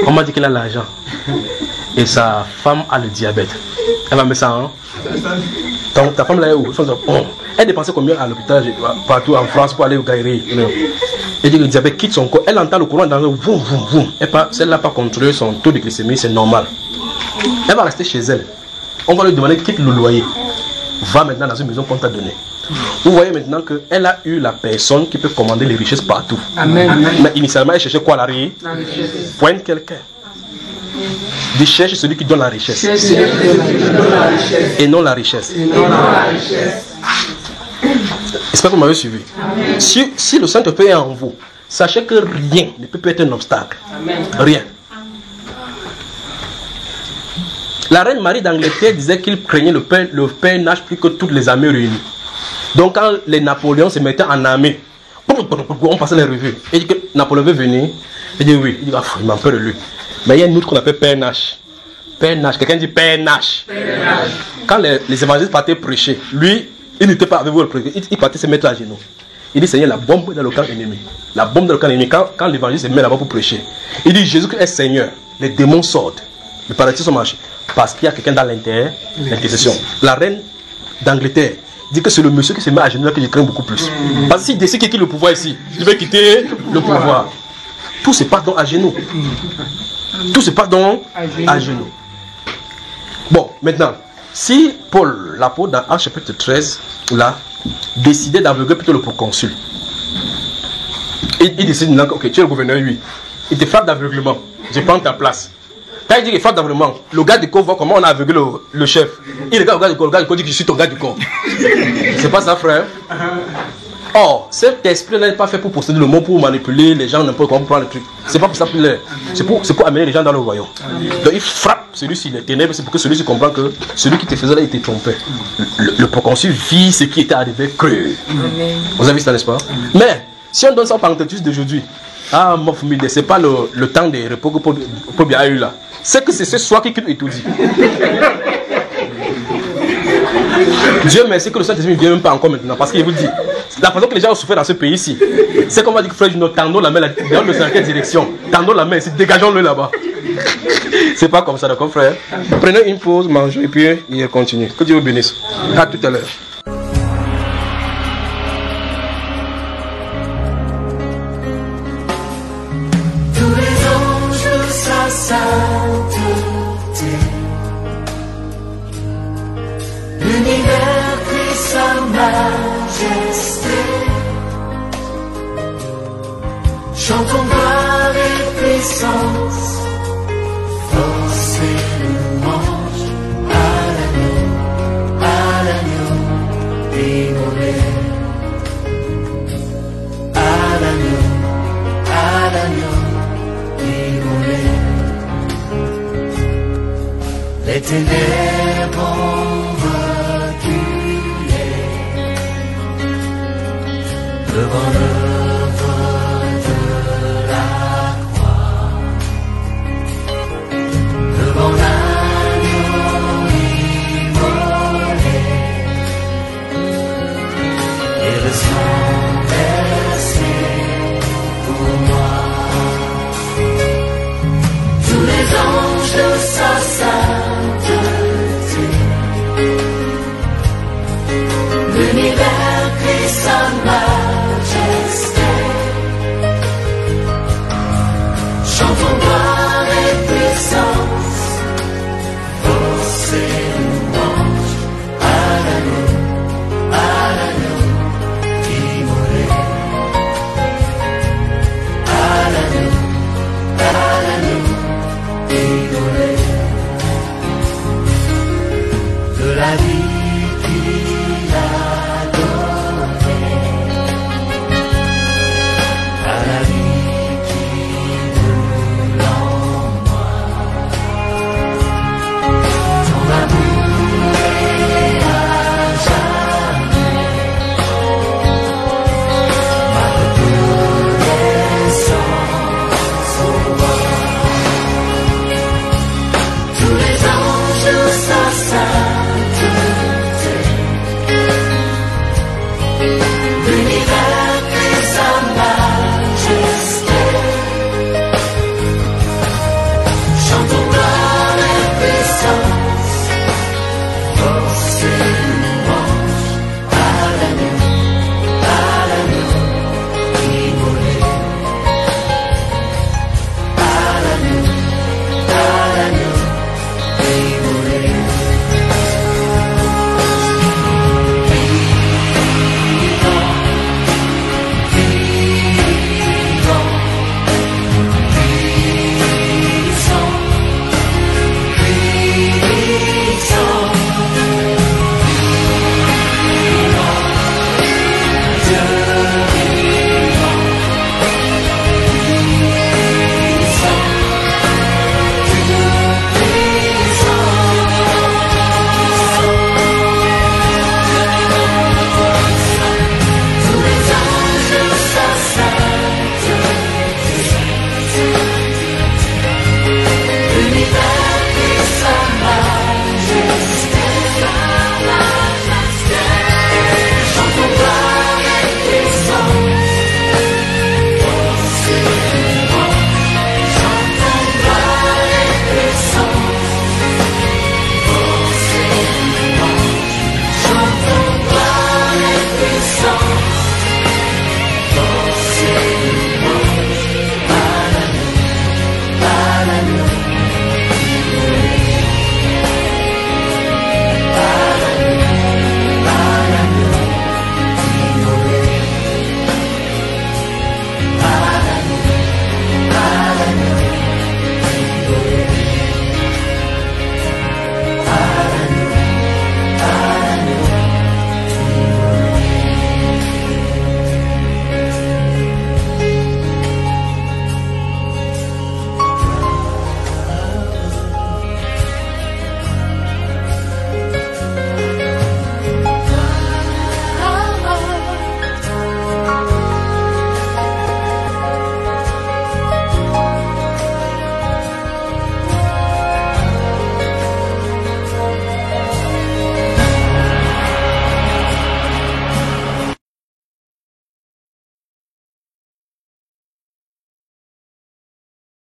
on m'a dit qu'il a l'argent. Et sa femme a le diabète. Elle va mettre ça, hein? Donc, ta femme là est où? Elle dépensait combien à l'hôpital partout en France pour aller au guérir? Elle dit que le diabète quitte son corps. Elle entend le courant dans le voum, voum, voum. Celle-là n'a pas contrôlé son taux de glycémie, c'est normal. Elle va rester chez elle. On va lui demander quitte le loyer. Va maintenant dans une maison qu'on t'a donnée. Vous voyez maintenant qu'elle a eu la personne qui peut commander les richesses partout. Amen. Mais initialement, elle cherchait quoi? La richesse. Pointe quelqu'un. Dit cherche celui qui donne la richesse. Et non la richesse. J'espère que vous m'avez suivi. Si le Saint-Esprit est en vous, sachez que rien ne peut être un obstacle. Rien. La reine Marie d'Angleterre disait qu'il craignait le père nage plus que toutes les armées réunies. Donc quand les Napoléons se mettaient en armée, on passait les revues. Et dit que Napoléon veut venir. Il dit oui. Il dit il m'en peur de lui. Mais il y a une autre qu'on appelle Père Nash. Père Nash. Quelqu'un dit Père Nash. Quand les évangélistes partaient prêcher, lui, il n'était pas avec vous le prêcher. Il partait se mettre à genoux. Il dit Seigneur, la bombe dans le camp ennemi. La bombe dans le camp ennemi. Quand l'évangéliste se met là-bas pour prêcher, il dit Jésus est Seigneur. Les démons sortent. Les paralytiques sont marchés. Parce qu'il y a quelqu'un dans l'intercession. La reine d'Angleterre dit que c'est le monsieur qui se met à genoux là que je crains beaucoup plus. Parce que s'il décide qu'il quitte le pouvoir ici, je vais quitter le pouvoir. Tout se passe donc à genoux. Tout se passe donc à genoux. Bon, maintenant, si Paul, l'apôtre dans Actes chapitre 13, là, décidait d'aveugler plutôt le proconsul, il décide, ok, tu es le gouverneur, oui. Il te frappe d'aveuglement, je prends ta place. Quand il dit qu'il frappe d'environnement, le gars du corps voit comment on a aveuglé le chef. Il regarde le gars du corps dit que je suis ton gars du corps. C'est pas ça, frère. Or, cet esprit n'est pas fait pour posséder le mot, pour manipuler les gens, n'importe comment, pour prendre le truc. C'est pas pour ça qu'il est. C'est pour amener les gens dans le royaume. Donc il frappe celui-ci, les ténèbres, c'est pour que celui-ci comprenne que celui qui te faisait là, il te trompait. Le proconsul vit ce qui était arrivé cru. Vous avez vu ça, n'est-ce pas? Mais, si on donne ça au Pentecôte d'aujourd'hui, ah, mon famille, c'est pas le temps de repos que Paul a eu là. C'est que c'est ce soir qu'il tout dit. Dieu merci que le Saint-Esprit ne vient même pas encore maintenant. Parce qu'il vous dit, la façon que les gens ont souffert dans ce pays-ci, c'est qu'on va dire que frère Juno, tendons la main dans quelle direction? Tendons la main ici, dégageons-le là-bas. C'est pas comme ça, d'accord, frère? Prenez une pause, mangez et puis il continue. Que Dieu vous bénisse. À tout à l'heure. Tous les anges, sa sainteté. L'univers crie sa majesté. Chantons gloire et puissance, force et louange à l'agneau immolé. À l'agneau immolé. Les ténèbres ont reculé devant l'œuvre de la croix, devant l'agneau immolé et le sang versé pour moi. Tous les anges de sa sainteté, l'univers crie sa majesté. Chantons gloire et puissance, force et louange à l'agneau immolé. À l'agneau immolé. De la vie qu'il a donnée à la vie qui brûle en moi. Ton amour est à jamais ma reconnaissance au roi. Tous les anges sa sainteté, l'univers crie sa majesté. Chantons gloire et puissance, force et louange à l'agneau immolé. À l'agneau immolé. Dieu